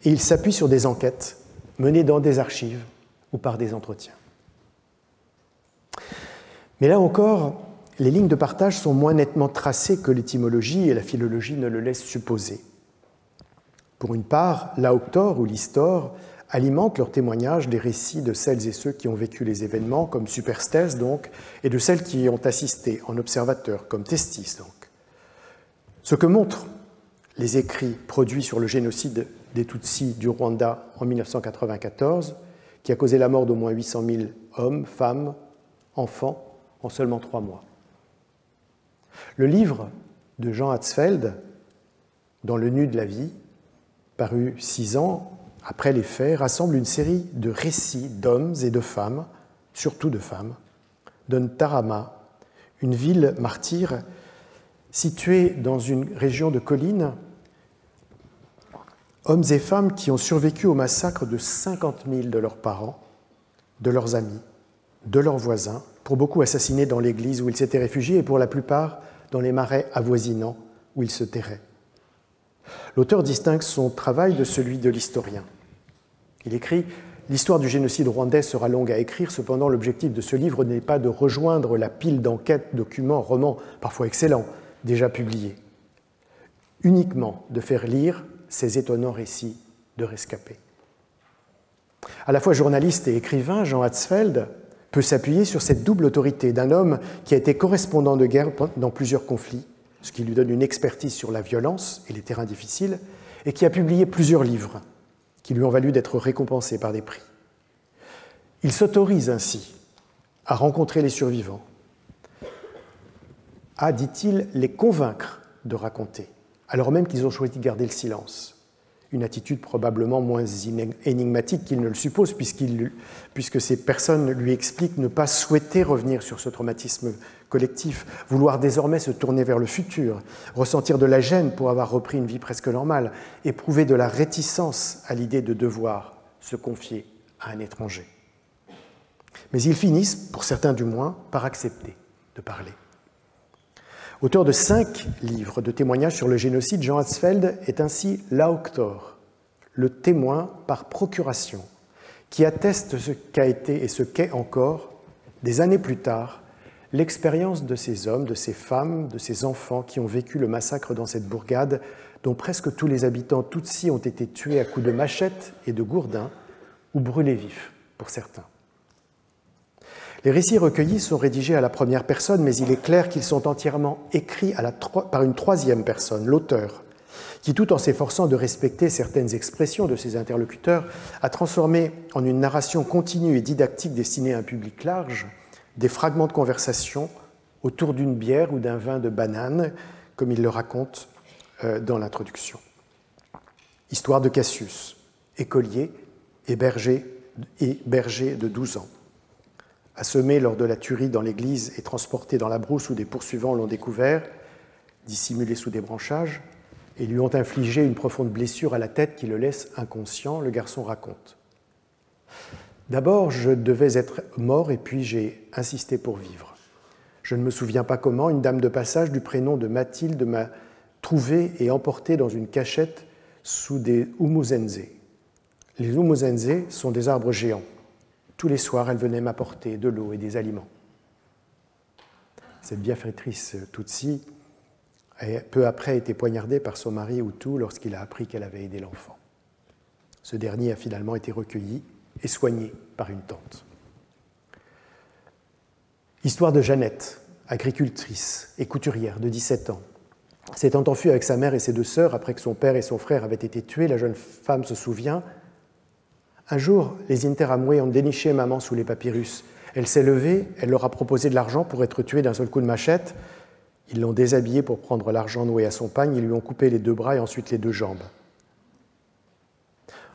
et ils s'appuient sur des enquêtes menées dans des archives ou par des entretiens. Mais là encore, les lignes de partage sont moins nettement tracées que l'étymologie et la philologie ne le laissent supposer. Pour une part, l'auctor ou l'histor alimentent leurs témoignages des récits de celles et ceux qui ont vécu les événements, comme Superstès donc, et de celles qui y ont assisté en observateurs, comme Testis donc. Ce que montrent les écrits produits sur le génocide des Tutsis du Rwanda en 1994, qui a causé la mort d'au moins 800 000 hommes, femmes, enfants, en seulement 3 mois. Le livre de Jean Hatzfeld, Dans le nu de la vie, paru 6 ans après les faits, rassemble une série de récits d'hommes et de femmes, surtout de femmes, de Ntarama, une ville martyre située dans une région de collines, hommes et femmes qui ont survécu au massacre de 50 000 de leurs parents, de leurs amis, de leurs voisins, pour beaucoup assassinés dans l'église où ils s'étaient réfugiés et pour la plupart dans les marais avoisinants où ils se terraient. L'auteur distingue son travail de celui de l'historien. Il écrit « L'histoire du génocide rwandais sera longue à écrire, cependant l'objectif de ce livre n'est pas de rejoindre la pile d'enquêtes, documents, romans, parfois excellents, déjà publiés, uniquement de faire lire ces étonnants récits de rescapés. » À la fois journaliste et écrivain, Jean Hatzfeld peut s'appuyer sur cette double autorité d'un homme qui a été correspondant de guerre dans plusieurs conflits, ce qui lui donne une expertise sur la violence et les terrains difficiles, et qui a publié plusieurs livres qui lui ont valu d'être récompensé par des prix. Il s'autorise ainsi à rencontrer les survivants, à, dit-il, les convaincre de raconter, alors même qu'ils ont choisi de garder le silence. Une attitude probablement moins énigmatique qu'il ne le suppose, puisque ces personnes lui expliquent ne pas souhaiter revenir sur ce traumatisme collectif, vouloir désormais se tourner vers le futur, ressentir de la gêne pour avoir repris une vie presque normale, éprouver de la réticence à l'idée de devoir se confier à un étranger. Mais ils finissent, pour certains du moins, par accepter de parler. Auteur de 5 livres de témoignages sur le génocide, Jean Hatzfeld est ainsi l'auctor, le témoin par procuration, qui atteste ce qu'a été et ce qu'est encore, des années plus tard, l'expérience de ces hommes, de ces femmes, de ces enfants qui ont vécu le massacre dans cette bourgade, dont presque tous les habitants tutsis ont été tués à coups de machette et de gourdin, ou brûlés vifs pour certains. Les récits recueillis sont rédigés à la première personne, mais il est clair qu'ils sont entièrement écrits par une troisième personne, l'auteur, qui, tout en s'efforçant de respecter certaines expressions de ses interlocuteurs, a transformé en une narration continue et didactique destinée à un public large des fragments de conversation autour d'une bière ou d'un vin de banane, comme il le raconte dans l'introduction. Histoire de Cassius, écolier et berger de 12 ans. Assommé lors de la tuerie dans l'église et transporté dans la brousse où des poursuivants l'ont découvert, dissimulé sous des branchages, et lui ont infligé une profonde blessure à la tête qui le laisse inconscient, le garçon raconte. D'abord, je devais être mort et puis j'ai insisté pour vivre. Je ne me souviens pas comment, une dame de passage du prénom de Mathilde m'a trouvé et emporté dans une cachette sous des umuzenze. Les umuzenze sont des arbres géants. Tous les soirs, elle venait m'apporter de l'eau et des aliments. cette bienfaitrice Tutsi, a peu après été poignardée par son mari Hutu lorsqu'il a appris qu'elle avait aidé l'enfant. Ce dernier a finalement été recueilli et soigné par une tante. Histoire de Jeannette, agricultrice et couturière de 17 ans. S'étant enfuie avec sa mère et ses 2 sœurs après que son père et son frère avaient été tués, la jeune femme se souvient: un jour, les Interamwe ont déniché maman sous les papyrus. Elle s'est levée, elle leur a proposé de l'argent pour être tuée d'un seul coup de machette. Ils l'ont déshabillée pour prendre l'argent noué à son pagne, ils lui ont coupé les 2 bras et ensuite les 2 jambes.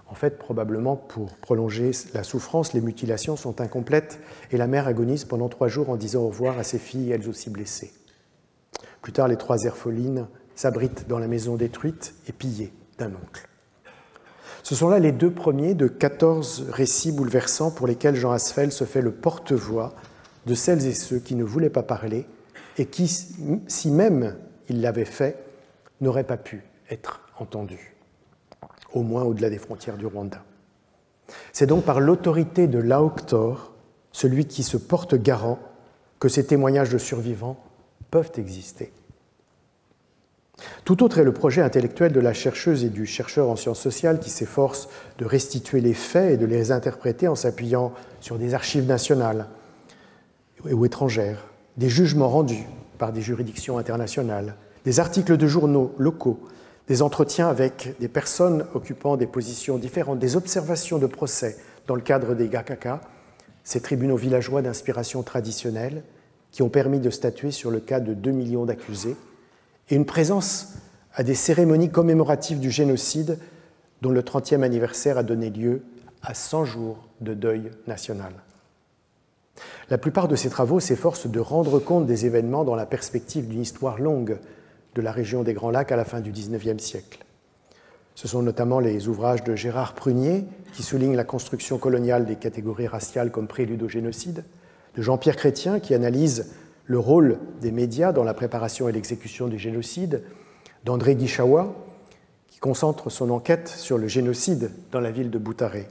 En fait, probablement pour prolonger la souffrance, les mutilations sont incomplètes et la mère agonise pendant 3 jours en disant au revoir à ses filles, elles aussi blessées. Plus tard, les 3 orphelines s'abritent dans la maison détruite et pillée d'un oncle. Ce sont là les 2 premiers de 14 récits bouleversants pour lesquels Jean Asfeld se fait le porte-voix de celles et ceux qui ne voulaient pas parler et qui, si même ils l'avaient fait, n'auraient pas pu être entendus, au moins au-delà des frontières du Rwanda. C'est donc par l'autorité de l'Aoktor, celui qui se porte garant, que ces témoignages de survivants peuvent exister. Tout autre est le projet intellectuel de la chercheuse et du chercheur en sciences sociales qui s'efforce de restituer les faits et de les interpréter en s'appuyant sur des archives nationales ou étrangères, des jugements rendus par des juridictions internationales, des articles de journaux locaux, des entretiens avec des personnes occupant des positions différentes, des observations de procès dans le cadre des Gakaka, ces tribunaux villageois d'inspiration traditionnelle qui ont permis de statuer sur le cas de 2 millions d'accusés, et une présence à des cérémonies commémoratives du génocide dont le 30e anniversaire a donné lieu à 100 jours de deuil national. La plupart de ces travaux s'efforcent de rendre compte des événements dans la perspective d'une histoire longue de la région des Grands Lacs à la fin du XIXe siècle. Ce sont notamment les ouvrages de Gérard Prunier, qui soulignent la construction coloniale des catégories raciales comme prélude au génocide, de Jean-Pierre Chrétien, qui analyse le rôle des médias dans la préparation et l'exécution du génocide, d'André Guichawa, qui concentre son enquête sur le génocide dans la ville de Boutaré.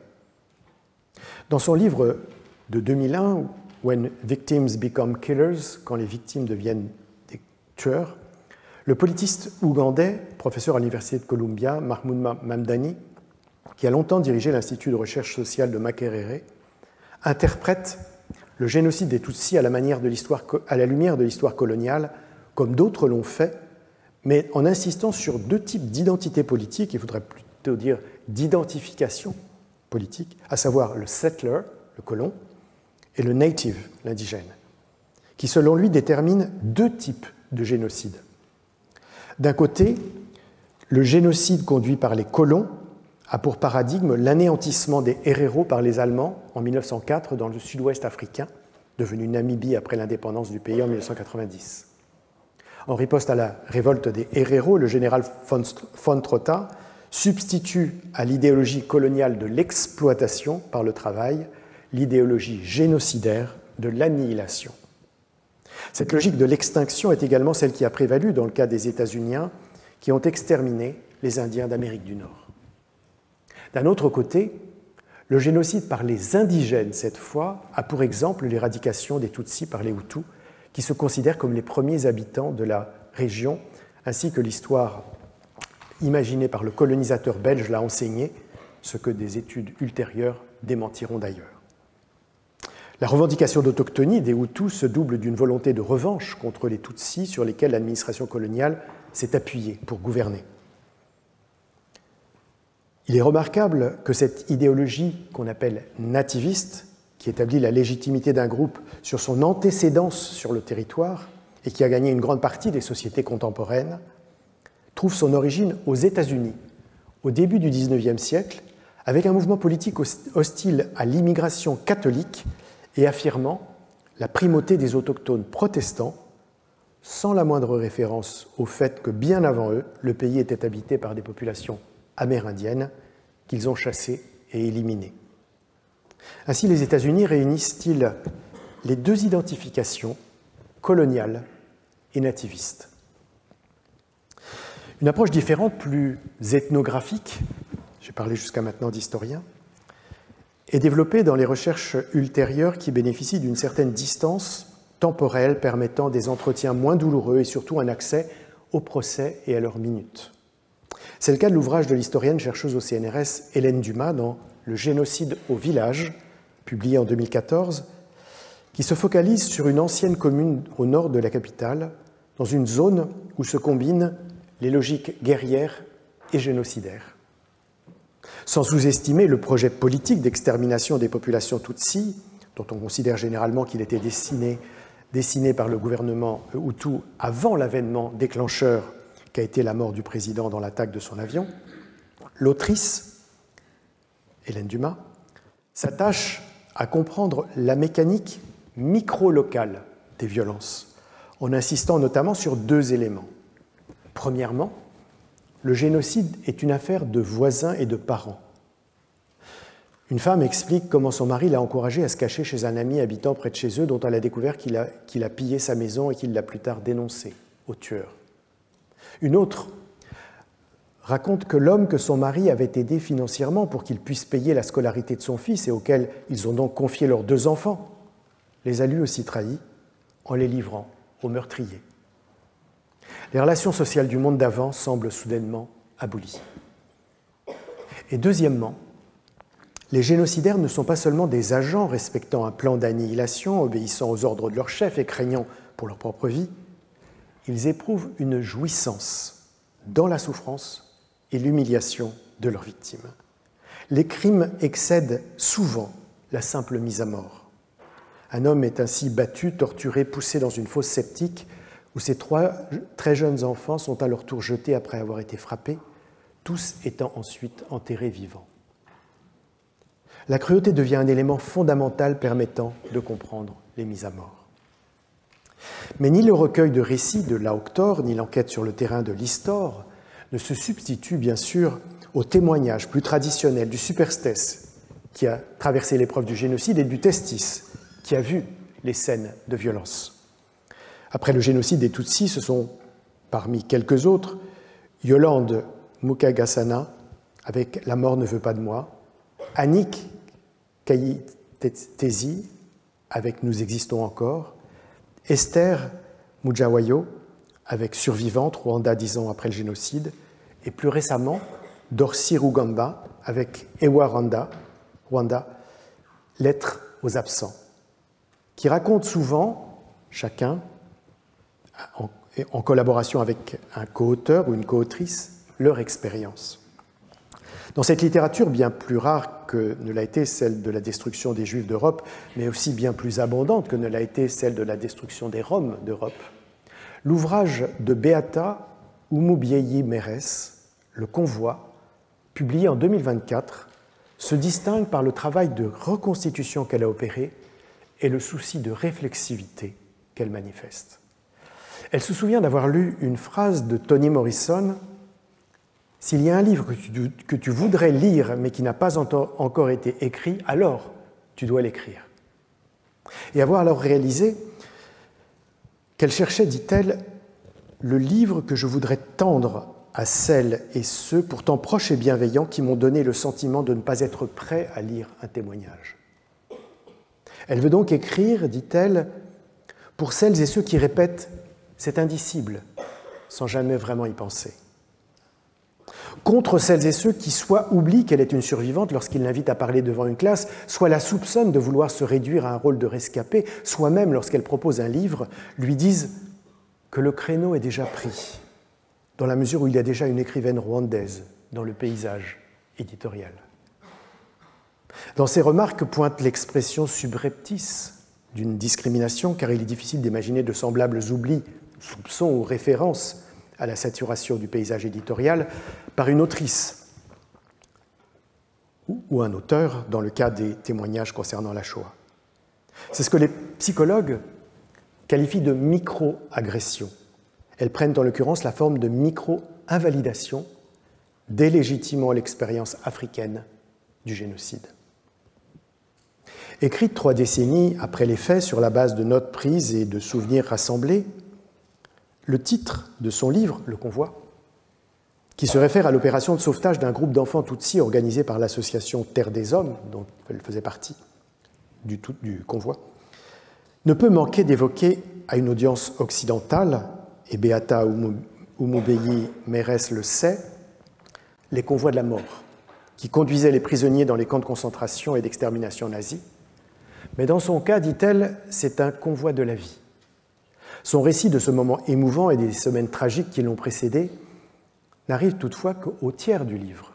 Dans son livre de 2001, When Victims Become Killers, quand les victimes deviennent des tueurs, le politiste ougandais, professeur à l'Université de Columbia, Mahmoud Mamdani, qui a longtemps dirigé l'Institut de recherche sociale de Makerere, interprète le génocide des Tutsis à la lumière de l'histoire coloniale, comme d'autres l'ont fait, mais en insistant sur 2 types d'identité politique, il faudrait plutôt dire d'identification politique, à savoir le settler, le colon, et le native, l'indigène, qui selon lui déterminent 2 types de génocide. D'un côté, le génocide conduit par les colons a pour paradigme l'anéantissement des héréros par les Allemands en 1904 dans le sud-ouest africain, devenu Namibie après l'indépendance du pays en 1990. En riposte à la révolte des héréros, le général von Trotha substitue à l'idéologie coloniale de l'exploitation par le travail l'idéologie génocidaire de l'annihilation. Cette logique de l'extinction est également celle qui a prévalu dans le cas des États-Unis qui ont exterminé les Indiens d'Amérique du Nord. D'un autre côté, le génocide par les indigènes, cette fois, a pour exemple l'éradication des Tutsis par les Hutus, qui se considèrent comme les premiers habitants de la région, ainsi que l'histoire imaginée par le colonisateur belge l'a enseigné, ce que des études ultérieures démentiront d'ailleurs. La revendication d'autochtonie des Hutus se double d'une volonté de revanche contre les Tutsis sur lesquels l'administration coloniale s'est appuyée pour gouverner. Il est remarquable que cette idéologie qu'on appelle nativiste, qui établit la légitimité d'un groupe sur son antécédence sur le territoire et qui a gagné une grande partie des sociétés contemporaines, trouve son origine aux États-Unis, au début du XIXe siècle, avec un mouvement politique hostile à l'immigration catholique et affirmant la primauté des autochtones protestants, sans la moindre référence au fait que bien avant eux, le pays était habité par des populations amérindiennes qu'ils ont chassées et éliminées. Ainsi, les États-Unis réunissent-ils les 2 identifications coloniales et nativistes. Une approche différente, plus ethnographique, j'ai parlé jusqu'à maintenant d'historiens, est développée dans les recherches ultérieures qui bénéficient d'une certaine distance temporelle permettant des entretiens moins douloureux et surtout un accès au procès et à leurs minutes. C'est le cas de l'ouvrage de l'historienne chercheuse au CNRS Hélène Dumas dans Le génocide au village, publié en 2014, qui se focalise sur une ancienne commune au nord de la capitale, dans une zone où se combinent les logiques guerrières et génocidaires. Sans sous-estimer le projet politique d'extermination des populations Tutsi, dont on considère généralement qu'il était dessiné par le gouvernement Hutu avant l'avènement déclencheur qu'a été la mort du président dans l'attaque de son avion, l'autrice, Hélène Dumas, s'attache à comprendre la mécanique micro-locale des violences, en insistant notamment sur deux éléments. Premièrement, le génocide est une affaire de voisins et de parents. Une femme explique comment son mari l'a encouragée à se cacher chez un ami habitant près de chez eux, dont elle a découvert qu'il a pillé sa maison et qu'il l'a plus tard dénoncé au tueur. Une autre raconte que l'homme que son mari avait aidé financièrement pour qu'il puisse payer la scolarité de son fils et auquel ils ont donc confié leurs 2 enfants, les a lui aussi trahis en les livrant aux meurtriers. Les relations sociales du monde d'avant semblent soudainement abolies. Et deuxièmement, les génocidaires ne sont pas seulement des agents respectant un plan d'annihilation, obéissant aux ordres de leur chef et craignant pour leur propre vie, ils éprouvent une jouissance dans la souffrance et l'humiliation de leurs victimes. Les crimes excèdent souvent la simple mise à mort. Un homme est ainsi battu, torturé, poussé dans une fosse septique où ses 3 très jeunes enfants sont à leur tour jetés après avoir été frappés, tous étant ensuite enterrés vivants. La cruauté devient un élément fondamental permettant de comprendre les mises à mort. Mais ni le recueil de récits de l'Auktor, ni l'enquête sur le terrain de l'Histor ne se substituent bien sûr au témoignage plus traditionnel du superstes qui a traversé l'épreuve du génocide et du testis qui a vu les scènes de violence. Après le génocide des Tutsis, ce sont, parmi quelques autres, Yolande Mukagasana, avec « La mort ne veut pas de moi », Annick Kayitesi, avec « Nous existons encore », Esther Mujawayo, avec « Survivante », Rwanda 10 ans après le génocide, et plus récemment, Dorcy Rugamba, avec « Ewa Rwanda, Lettres aux absents », qui racontent souvent, chacun, en collaboration avec un co-auteur ou une co-autrice, leur expérience. Dans cette littérature bien plus rare que ne l'a été celle de la destruction des Juifs d'Europe, mais aussi bien plus abondante que ne l'a été celle de la destruction des Roms d'Europe, l'ouvrage de Beata Umubyeyi Meres, Le Convoi, publié en 2024, se distingue par le travail de reconstitution qu'elle a opéré et le souci de réflexivité qu'elle manifeste. Elle se souvient d'avoir lu une phrase de Toni Morrison « S'il y a un livre que tu voudrais lire mais qui n'a pas encore été écrit, alors tu dois l'écrire. » Et avoir alors réalisé qu'elle cherchait, dit-elle, le livre que je voudrais tendre à celles et ceux, pourtant proches et bienveillants, qui m'ont donné le sentiment de ne pas être prêts à lire un témoignage. Elle veut donc écrire, dit-elle, pour celles et ceux qui répètent « c'est indicible » sans jamais vraiment y penser. Contre celles et ceux qui soit oublient qu'elle est une survivante lorsqu'ils l'invitent à parler devant une classe, soit la soupçonnent de vouloir se réduire à un rôle de rescapé, soit même, lorsqu'elle propose un livre, lui disent que le créneau est déjà pris, dans la mesure où il y a déjà une écrivaine rwandaise dans le paysage éditorial. Dans ces remarques pointe l'expression subreptice d'une discrimination, car il est difficile d'imaginer de semblables oublis, soupçons ou références à la saturation du paysage éditorial par une autrice ou un auteur dans le cas des témoignages concernant la Shoah. C'est ce que les psychologues qualifient de micro-agression. Elles prennent en l'occurrence la forme de micro-invalidation, délégitimant l'expérience africaine du génocide. Écrite 3 décennies après les faits sur la base de notes prises et de souvenirs rassemblés, le titre de son livre, Le Convoi, qui se réfère à l'opération de sauvetage d'un groupe d'enfants Tutsis organisé par l'association Terre des Hommes, dont elle faisait partie du convoi, ne peut manquer d'évoquer à une audience occidentale, et Beata Umubeyi Mérès le sait, les convois de la mort, qui conduisaient les prisonniers dans les camps de concentration et d'extermination nazis. Mais dans son cas, dit-elle, c'est un convoi de la vie. Son récit de ce moment émouvant et des semaines tragiques qui l'ont précédé n'arrive toutefois qu'au tiers du livre,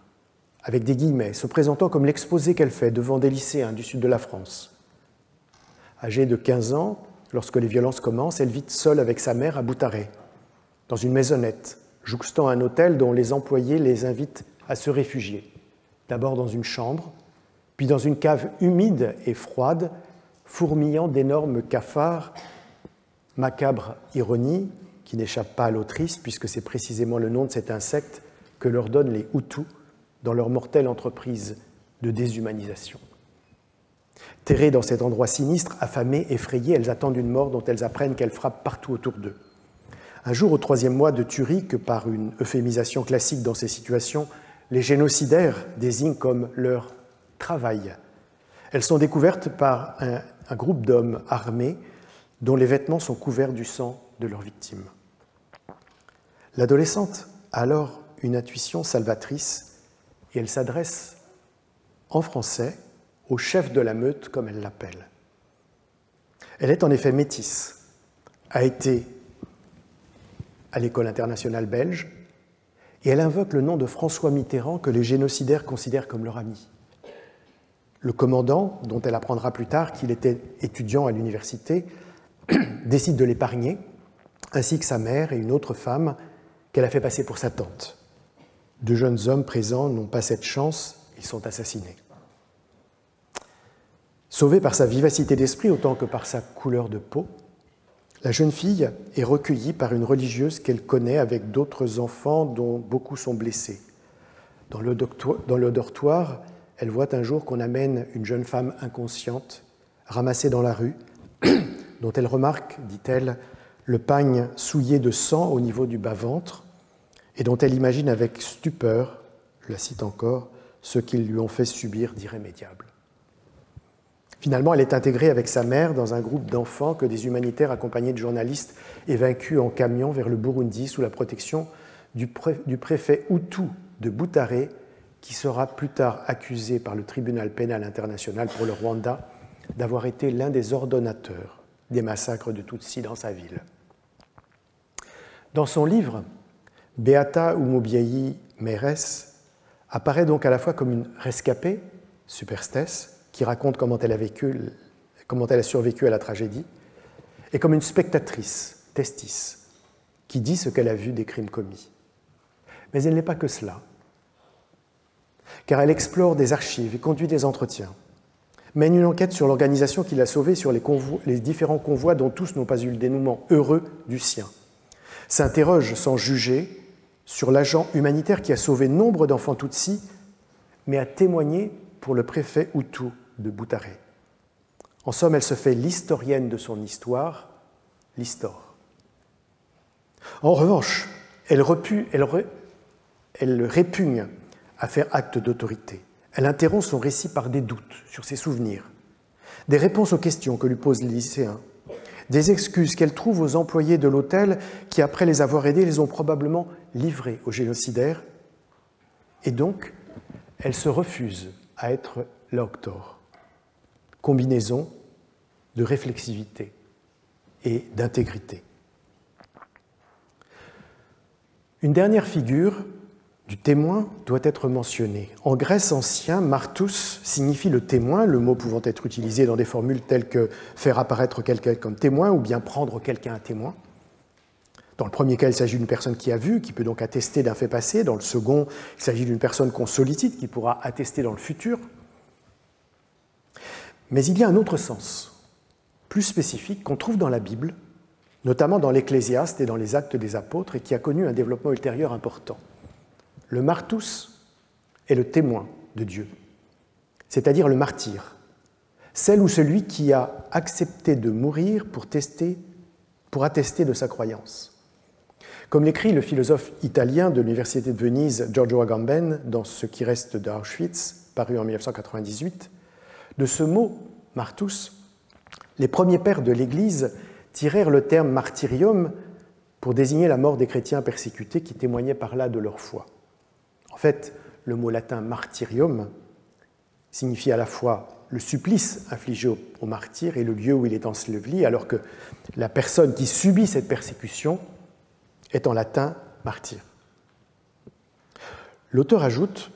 avec des guillemets, se présentant comme l'exposé qu'elle fait devant des lycéens du sud de la France. Âgée de 15 ans, lorsque les violences commencent, elle vit seule avec sa mère à Boutaré, dans une maisonnette, jouxtant un hôtel dont les employés les invitent à se réfugier, d'abord dans une chambre, puis dans une cave humide et froide, fourmillant d'énormes cafards. Macabre ironie, qui n'échappe pas à l'autrice, puisque c'est précisément le nom de cet insecte que leur donnent les Hutus dans leur mortelle entreprise de déshumanisation. Terrées dans cet endroit sinistre, affamées, effrayées, elles attendent une mort dont elles apprennent qu'elle frappe partout autour d'eux. Un jour, au 3e mois de tuerie, que par une euphémisation classique dans ces situations, les génocidaires désignent comme leur travail, elles sont découvertes par un groupe d'hommes armés dont les vêtements sont couverts du sang de leurs victimes. L'adolescente a alors une intuition salvatrice et elle s'adresse en français au chef de la meute, comme elle l'appelle. Elle est en effet métisse, a été à l'école internationale belge et elle invoque le nom de François Mitterrand que les génocidaires considèrent comme leur ami. Le commandant, dont elle apprendra plus tard qu'il était étudiant à l'université, décide de l'épargner, ainsi que sa mère et une autre femme qu'elle a fait passer pour sa tante. 2 jeunes hommes présents n'ont pas cette chance, ils sont assassinés. Sauvée par sa vivacité d'esprit autant que par sa couleur de peau, la jeune fille est recueillie par une religieuse qu'elle connaît avec d'autres enfants dont beaucoup sont blessés. Dans le dortoir, elle voit un jour qu'on amène une jeune femme inconsciente, ramassée dans la rue, dont elle remarque, dit-elle, le pagne souillé de sang au niveau du bas-ventre, et dont elle imagine avec stupeur, je la cite encore, ce qu'ils lui ont fait subir d'irrémédiable. Finalement, elle est intégrée avec sa mère dans un groupe d'enfants que des humanitaires accompagnés de journalistes évacuent en camion vers le Burundi sous la protection du préfet Hutu de Boutaré, qui sera plus tard accusé par le tribunal pénal international pour le Rwanda d'avoir été l'un des ordonnateurs des massacres de Tutsis dans sa ville. Dans son livre, Beata Umubeyi Mérès apparaît donc à la fois comme une rescapée, superstesse, qui raconte comment elle a survécu à la tragédie, et comme une spectatrice, testis, qui dit ce qu'elle a vu des crimes commis. Mais elle n'est pas que cela, car elle explore des archives et conduit des entretiens, mène une enquête sur l'organisation qui l'a sauvée sur les différents convois dont tous n'ont pas eu le dénouement heureux du sien, s'interroge sans juger sur l'agent humanitaire qui a sauvé nombre d'enfants Tutsis, mais a témoigné pour le préfet Hutu de Boutaré. En somme, elle se fait l'historienne de son histoire, l'histoire. En revanche, elle répugne à faire acte d'autorité. Elle interrompt son récit par des doutes sur ses souvenirs, des réponses aux questions que lui posent les lycéens, des excuses qu'elle trouve aux employés de l'hôtel qui, après les avoir aidés, les ont probablement livrés aux génocidaires. Et donc, elle se refuse à être l'auteur. Combinaison de réflexivité et d'intégrité. Une dernière figure du témoin doit être mentionnée. En Grèce ancien, martus signifie le témoin, le mot pouvant être utilisé dans des formules telles que faire apparaître quelqu'un comme témoin ou bien prendre quelqu'un à témoin. Dans le premier cas, il s'agit d'une personne qui a vu, qui peut donc attester d'un fait passé. Dans le second, il s'agit d'une personne qu'on sollicite, qui pourra attester dans le futur. Mais il y a un autre sens, plus spécifique, qu'on trouve dans la Bible, notamment dans l'Ecclésiaste et dans les Actes des Apôtres, et qui a connu un développement ultérieur important. Le martus est le témoin de Dieu, c'est-à-dire le martyr, celle ou celui qui a accepté de mourir pour attester de sa croyance. Comme l'écrit le philosophe italien de l'Université de Venise, Giorgio Agamben, dans Ce qui reste d'Auschwitz, paru en 1998, de ce mot, martus, Les premiers pères de l'Église tirèrent le terme martyrium pour désigner la mort des chrétiens persécutés qui témoignaient par là de leur foi. En fait, le mot latin martyrium signifie à la fois le supplice infligé au martyr et le lieu où il est enseveli, alors que la personne qui subit cette persécution est en latin martyr. L'auteur ajoute: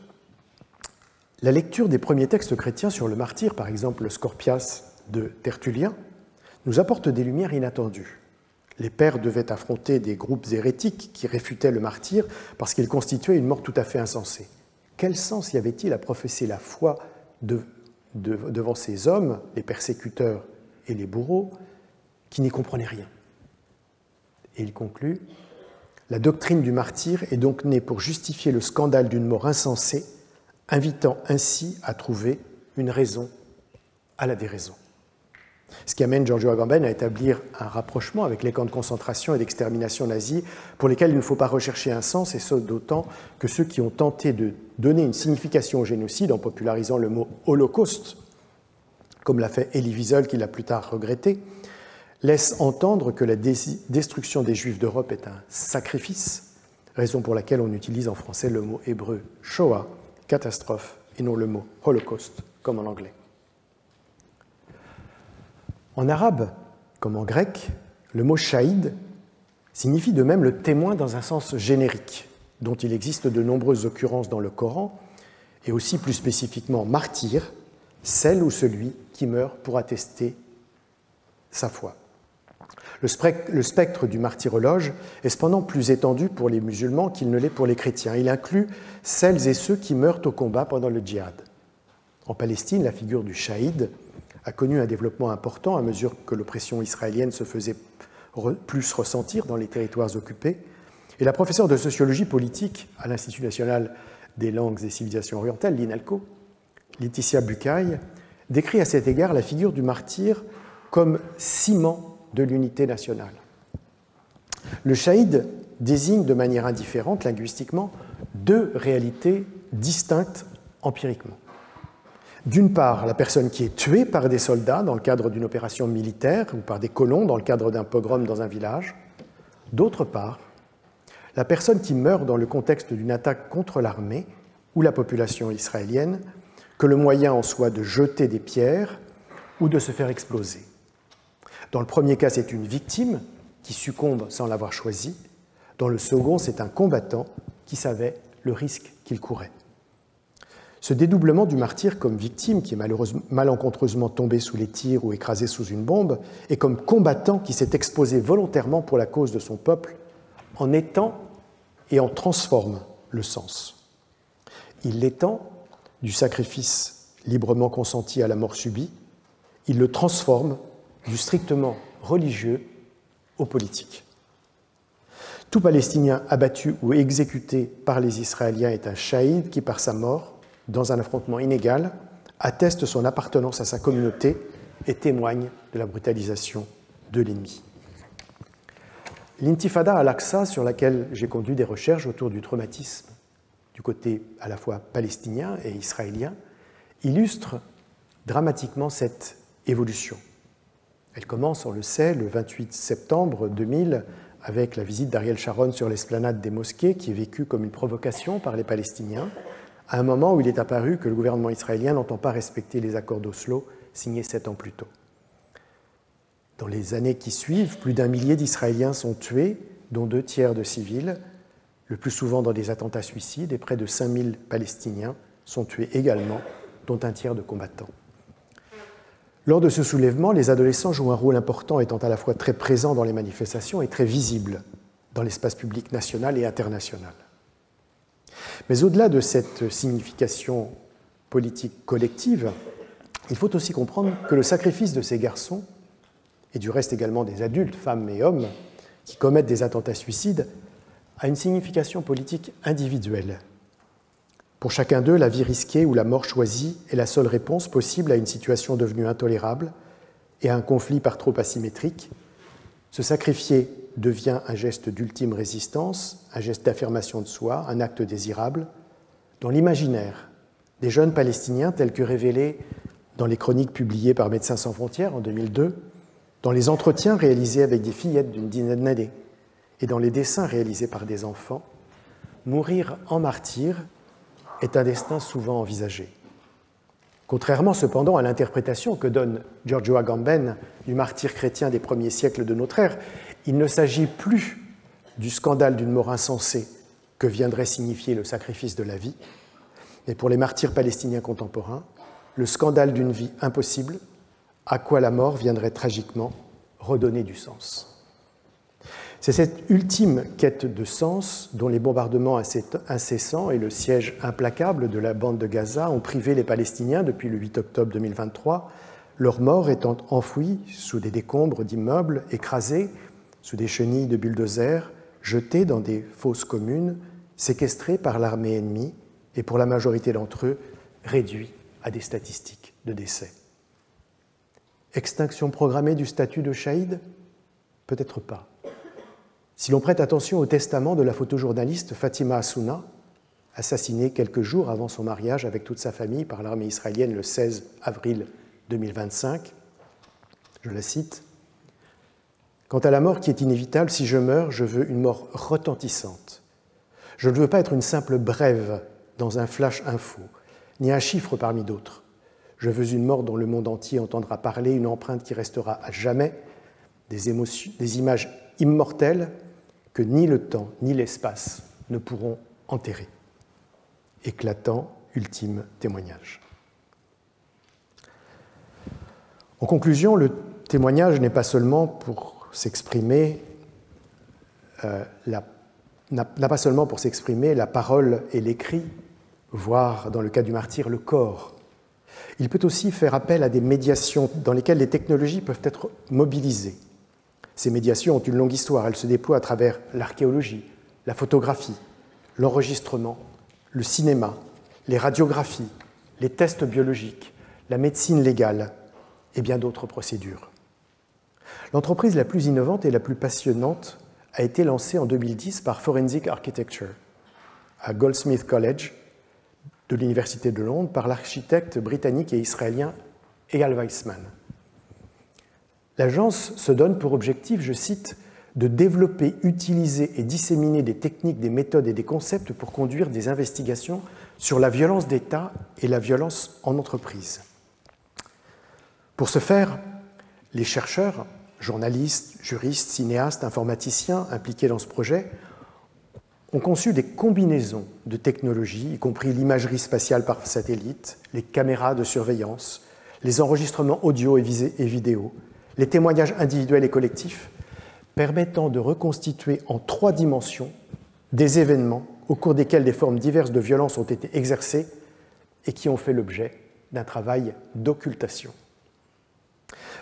la lecture des premiers textes chrétiens sur le martyr, par exemple le Scorpias de Tertullien, nous apporte des lumières inattendues. Les pères devaient affronter des groupes hérétiques qui réfutaient le martyr parce qu'il constituait une mort tout à fait insensée. Quel sens y avait-il à professer la foi devant ces hommes, les persécuteurs et les bourreaux, qui n'y comprenaient rien? Et il conclut: la doctrine du martyr est donc née pour justifier le scandale d'une mort insensée, invitant ainsi à trouver une raison à la déraison. Ce qui amène Giorgio Agamben à établir un rapprochement avec les camps de concentration et d'extermination nazis pour lesquels il ne faut pas rechercher un sens, et ce d'autant que ceux qui ont tenté de donner une signification au génocide en popularisant le mot holocauste, comme l'a fait Elie Wiesel, qui l'a plus tard regretté, laissent entendre que la destruction des Juifs d'Europe est un sacrifice, raison pour laquelle on utilise en français le mot hébreu Shoah, catastrophe, et non le mot holocauste, comme en anglais. En arabe, comme en grec, le mot shahid signifie de même le témoin dans un sens générique, dont il existe de nombreuses occurrences dans le Coran, et aussi plus spécifiquement martyr, celle ou celui qui meurt pour attester sa foi. Le spectre du martyrologe est cependant plus étendu pour les musulmans qu'il ne l'est pour les chrétiens. Il inclut celles et ceux qui meurent au combat pendant le djihad. En Palestine, la figure du shahid a connu un développement important à mesure que l'oppression israélienne se faisait plus ressentir dans les territoires occupés. Et la professeure de sociologie politique à l'Institut national des langues et civilisations orientales, l'INALCO, Laetitia Bucaille, décrit à cet égard la figure du martyr comme ciment de l'unité nationale. Le shahid désigne de manière indifférente, linguistiquement, deux réalités distinctes empiriquement. D'une part, la personne qui est tuée par des soldats dans le cadre d'une opération militaire ou par des colons dans le cadre d'un pogrom dans un village. D'autre part, la personne qui meurt dans le contexte d'une attaque contre l'armée ou la population israélienne, que le moyen en soit de jeter des pierres ou de se faire exploser. Dans le premier cas, c'est une victime qui succombe sans l'avoir choisi. Dans le second, c'est un combattant qui savait le risque qu'il courait. Ce dédoublement du martyr comme victime, qui est malencontreusement tombé sous les tirs ou écrasé sous une bombe, et comme combattant qui s'est exposé volontairement pour la cause de son peuple, en étend et en transforme le sens. Il l'étend du sacrifice librement consenti à la mort subie, il le transforme du strictement religieux au politique. Tout Palestinien abattu ou exécuté par les Israéliens est un shahid qui, par sa mort, dans un affrontement inégal, atteste son appartenance à sa communauté et témoigne de la brutalisation de l'ennemi. L'intifada al-Aqsa, sur laquelle j'ai conduit des recherches autour du traumatisme du côté à la fois palestinien et israélien, illustre dramatiquement cette évolution. Elle commence, on le sait, le 28 septembre 2000 avec la visite d'Ariel Sharon sur l'esplanade des mosquées, qui est vécue comme une provocation par les Palestiniens, à un moment où il est apparu que le gouvernement israélien n'entend pas respecter les accords d'Oslo signés 7 ans plus tôt. Dans les années qui suivent, plus d'1 millier d'Israéliens sont tués, dont 2 tiers de civils, le plus souvent dans des attentats suicides, et près de 5000 Palestiniens sont tués également, dont 1 tiers de combattants. Lors de ce soulèvement, les adolescents jouent un rôle important, étant à la fois très présents dans les manifestations et très visibles dans l'espace public national et international. Mais au-delà de cette signification politique collective, il faut aussi comprendre que le sacrifice de ces garçons, et du reste également des adultes, femmes et hommes, qui commettent des attentats suicides, a une signification politique individuelle. Pour chacun d'eux, la vie risquée ou la mort choisie est la seule réponse possible à une situation devenue intolérable et à un conflit par trop asymétrique. Se sacrifier devient un geste d'ultime résistance, un geste d'affirmation de soi, un acte désirable, dans l'imaginaire des jeunes Palestiniens tels que révélés dans les chroniques publiées par Médecins sans frontières en 2002, dans les entretiens réalisés avec des fillettes d'une dizaine d'années et dans les dessins réalisés par des enfants, mourir en martyr est un destin souvent envisagé. Contrairement cependant à l'interprétation que donne Giorgio Agamben du martyr chrétien des premiers siècles de notre ère, il ne s'agit plus du scandale d'une mort insensée que viendrait signifier le sacrifice de la vie, mais pour les martyrs palestiniens contemporains, le scandale d'une vie impossible à quoi la mort viendrait tragiquement redonner du sens. C'est cette ultime quête de sens dont les bombardements incessants et le siège implacable de la bande de Gaza ont privé les Palestiniens depuis le 8 octobre 2023, leurs morts étant enfouis sous des décombres d'immeubles, écrasés sous des chenilles de bulldozers, jetés dans des fosses communes, séquestrés par l'armée ennemie et pour la majorité d'entre eux réduits à des statistiques de décès. Extinction programmée du statut de shahid? Peut-être pas. Si l'on prête attention au testament de la photojournaliste Fatima Assouna, assassinée quelques jours avant son mariage avec toute sa famille par l'armée israélienne le 16 avril 2025, je la cite, « Quant à la mort qui est inévitable, si je meurs, je veux une mort retentissante. Je ne veux pas être une simple brève dans un flash info, ni un chiffre parmi d'autres. Je veux une mort dont le monde entier entendra parler, une empreinte qui restera à jamais, des émotions, des images immortelles que ni le temps ni l'espace ne pourront enterrer. » Éclatant, ultime témoignage. En conclusion, le témoignage n'est pas seulement pour s'exprimer, n'a pas seulement pour s'exprimer la parole et l'écrit, voire, dans le cas du martyr, le corps. Il peut aussi faire appel à des médiations dans lesquelles les technologies peuvent être mobilisées. Ces médiations ont une longue histoire. Elles se déploient à travers l'archéologie, la photographie, l'enregistrement, le cinéma, les radiographies, les tests biologiques, la médecine légale et bien d'autres procédures. L'entreprise la plus innovante et la plus passionnante a été lancée en 2010 par Forensic Architecture à Goldsmith College de l'Université de Londres par l'architecte britannique et israélien Eyal Weizman. L'agence se donne pour objectif, je cite, de développer, utiliser et disséminer des techniques, des méthodes et des concepts pour conduire des investigations sur la violence d'État et la violence en entreprise. Pour ce faire, les chercheurs, journalistes, juristes, cinéastes, informaticiens impliqués dans ce projet ont conçu des combinaisons de technologies, y compris l'imagerie spatiale par satellite, les caméras de surveillance, les enregistrements audio et vidéo, les témoignages individuels et collectifs, permettant de reconstituer en 3 dimensions des événements au cours desquels des formes diverses de violence ont été exercées et qui ont fait l'objet d'un travail d'occultation.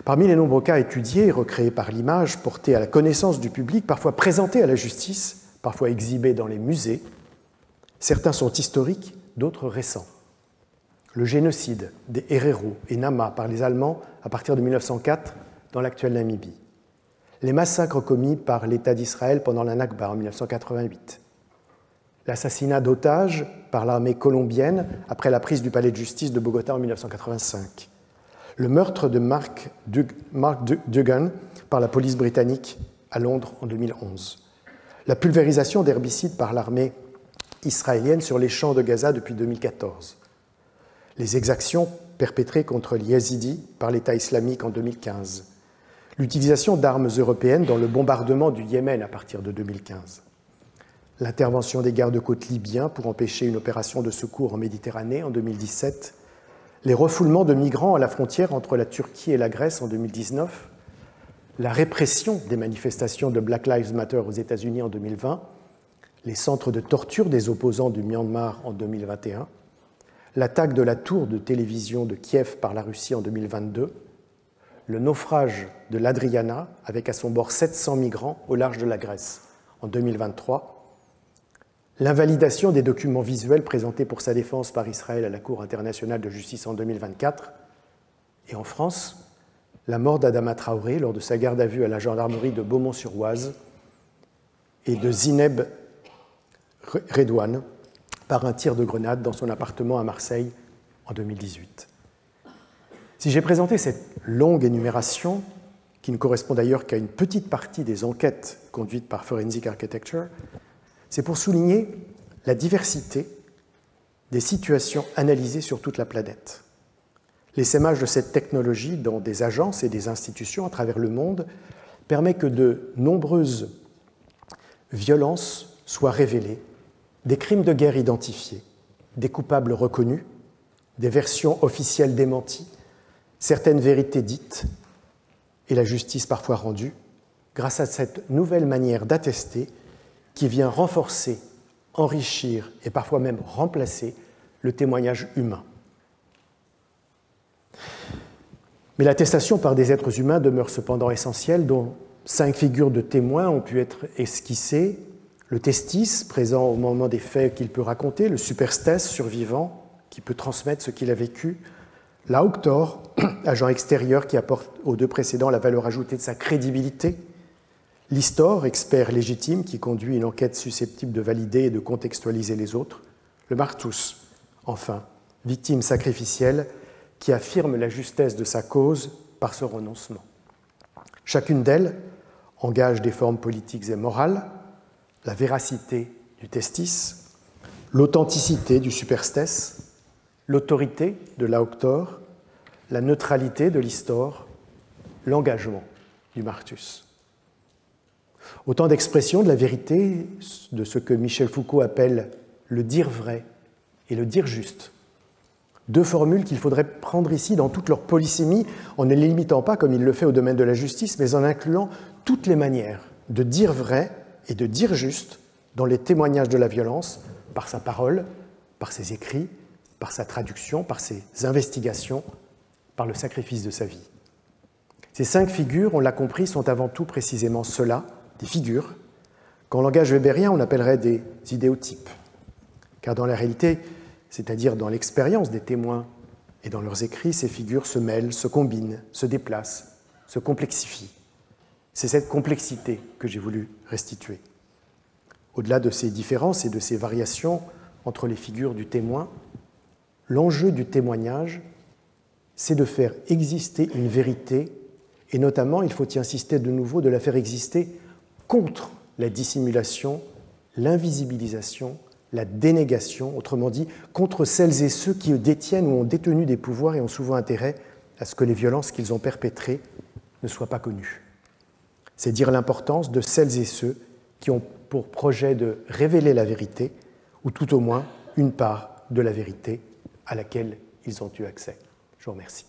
Parmi les nombreux cas étudiés et recréés par l'image, portés à la connaissance du public, parfois présentés à la justice, parfois exhibés dans les musées, certains sont historiques, d'autres récents. Le génocide des Herero et Nama par les Allemands à partir de 1904 dans l'actuelle Namibie. Les massacres commis par l'État d'Israël pendant la Nakba en 1988. L'assassinat d'otages par l'armée colombienne après la prise du palais de justice de Bogota en 1985. Le meurtre de Mark Duggan par la police britannique à Londres en 2011. La pulvérisation d'herbicides par l'armée israélienne sur les champs de Gaza depuis 2014. Les exactions perpétrées contre les Yézidis par l'État islamique en 2015. L'utilisation d'armes européennes dans le bombardement du Yémen à partir de 2015. L'intervention des gardes-côtes libyens pour empêcher une opération de secours en Méditerranée en 2017. Les refoulements de migrants à la frontière entre la Turquie et la Grèce en 2019. La répression des manifestations de Black Lives Matter aux États-Unis en 2020. Les centres de torture des opposants du Myanmar en 2021. L'attaque de la tour de télévision de Kiev par la Russie en 2022. Le naufrage de l'Adriana, avec à son bord 700 migrants au large de la Grèce, en 2023, l'invalidation des documents visuels présentés pour sa défense par Israël à la Cour internationale de justice en 2024, et en France, la mort d'Adama Traoré lors de sa garde à vue à la gendarmerie de Beaumont-sur-Oise et de Zineb Redouane par un tir de grenade dans son appartement à Marseille en 2018. Si j'ai présenté cette longue énumération, qui qui ne correspond d'ailleurs qu'à une petite partie des enquêtes conduites par Forensic Architecture, c'est pour souligner la diversité des situations analysées sur toute la planète. L'essaimage de cette technologie dans des agences et des institutions à travers le monde permet que de nombreuses violences soient révélées, des crimes de guerre identifiés, des coupables reconnus, des versions officielles démenties, certaines vérités dites et la justice parfois rendue, grâce à cette nouvelle manière d'attester qui vient renforcer, enrichir et parfois même remplacer le témoignage humain. Mais l'attestation par des êtres humains demeure cependant essentielle, dont 5 figures de témoins ont pu être esquissées. Le testis, présent au moment des faits qu'il peut raconter, le superstes, survivant, qui peut transmettre ce qu'il a vécu, l'auctor, agent extérieur qui apporte aux 2 précédents la valeur ajoutée de sa crédibilité, l'histor, expert légitime qui conduit une enquête susceptible de valider et de contextualiser les autres, le martus, enfin, victime sacrificielle qui affirme la justesse de sa cause par ce renoncement. Chacune d'elles engage des formes politiques et morales, la véracité du testis, l'authenticité du superstes, l'autorité de l'auctor, la neutralité de l'histor, l'engagement du martus. Autant d'expressions de la vérité, de ce que Michel Foucault appelle le dire vrai et le dire juste. 2 formules qu'il faudrait prendre ici dans toute leur polysémie, en ne les limitant pas comme il le fait au domaine de la justice, mais en incluant toutes les manières de dire vrai et de dire juste dans les témoignages de la violence, par sa parole, par ses écrits, par sa traduction, par ses investigations, par le sacrifice de sa vie. Ces 5 figures, on l'a compris, sont avant tout précisément cela, des figures, qu'en langage weberien on appellerait des idéotypes. Car dans la réalité, c'est-à-dire dans l'expérience des témoins et dans leurs écrits, ces figures se mêlent, se combinent, se déplacent, se complexifient. C'est cette complexité que j'ai voulu restituer. Au-delà de ces différences et de ces variations entre les figures du témoin, l'enjeu du témoignage, c'est de faire exister une vérité, et notamment, il faut y insister de nouveau, de la faire exister contre la dissimulation, l'invisibilisation, la dénégation, autrement dit, contre celles et ceux qui détiennent ou ont détenu des pouvoirs et ont souvent intérêt à ce que les violences qu'ils ont perpétrées ne soient pas connues. C'est dire l'importance de celles et ceux qui ont pour projet de révéler la vérité, ou tout au moins une part de la vérité à laquelle ils ont eu accès. Je vous remercie.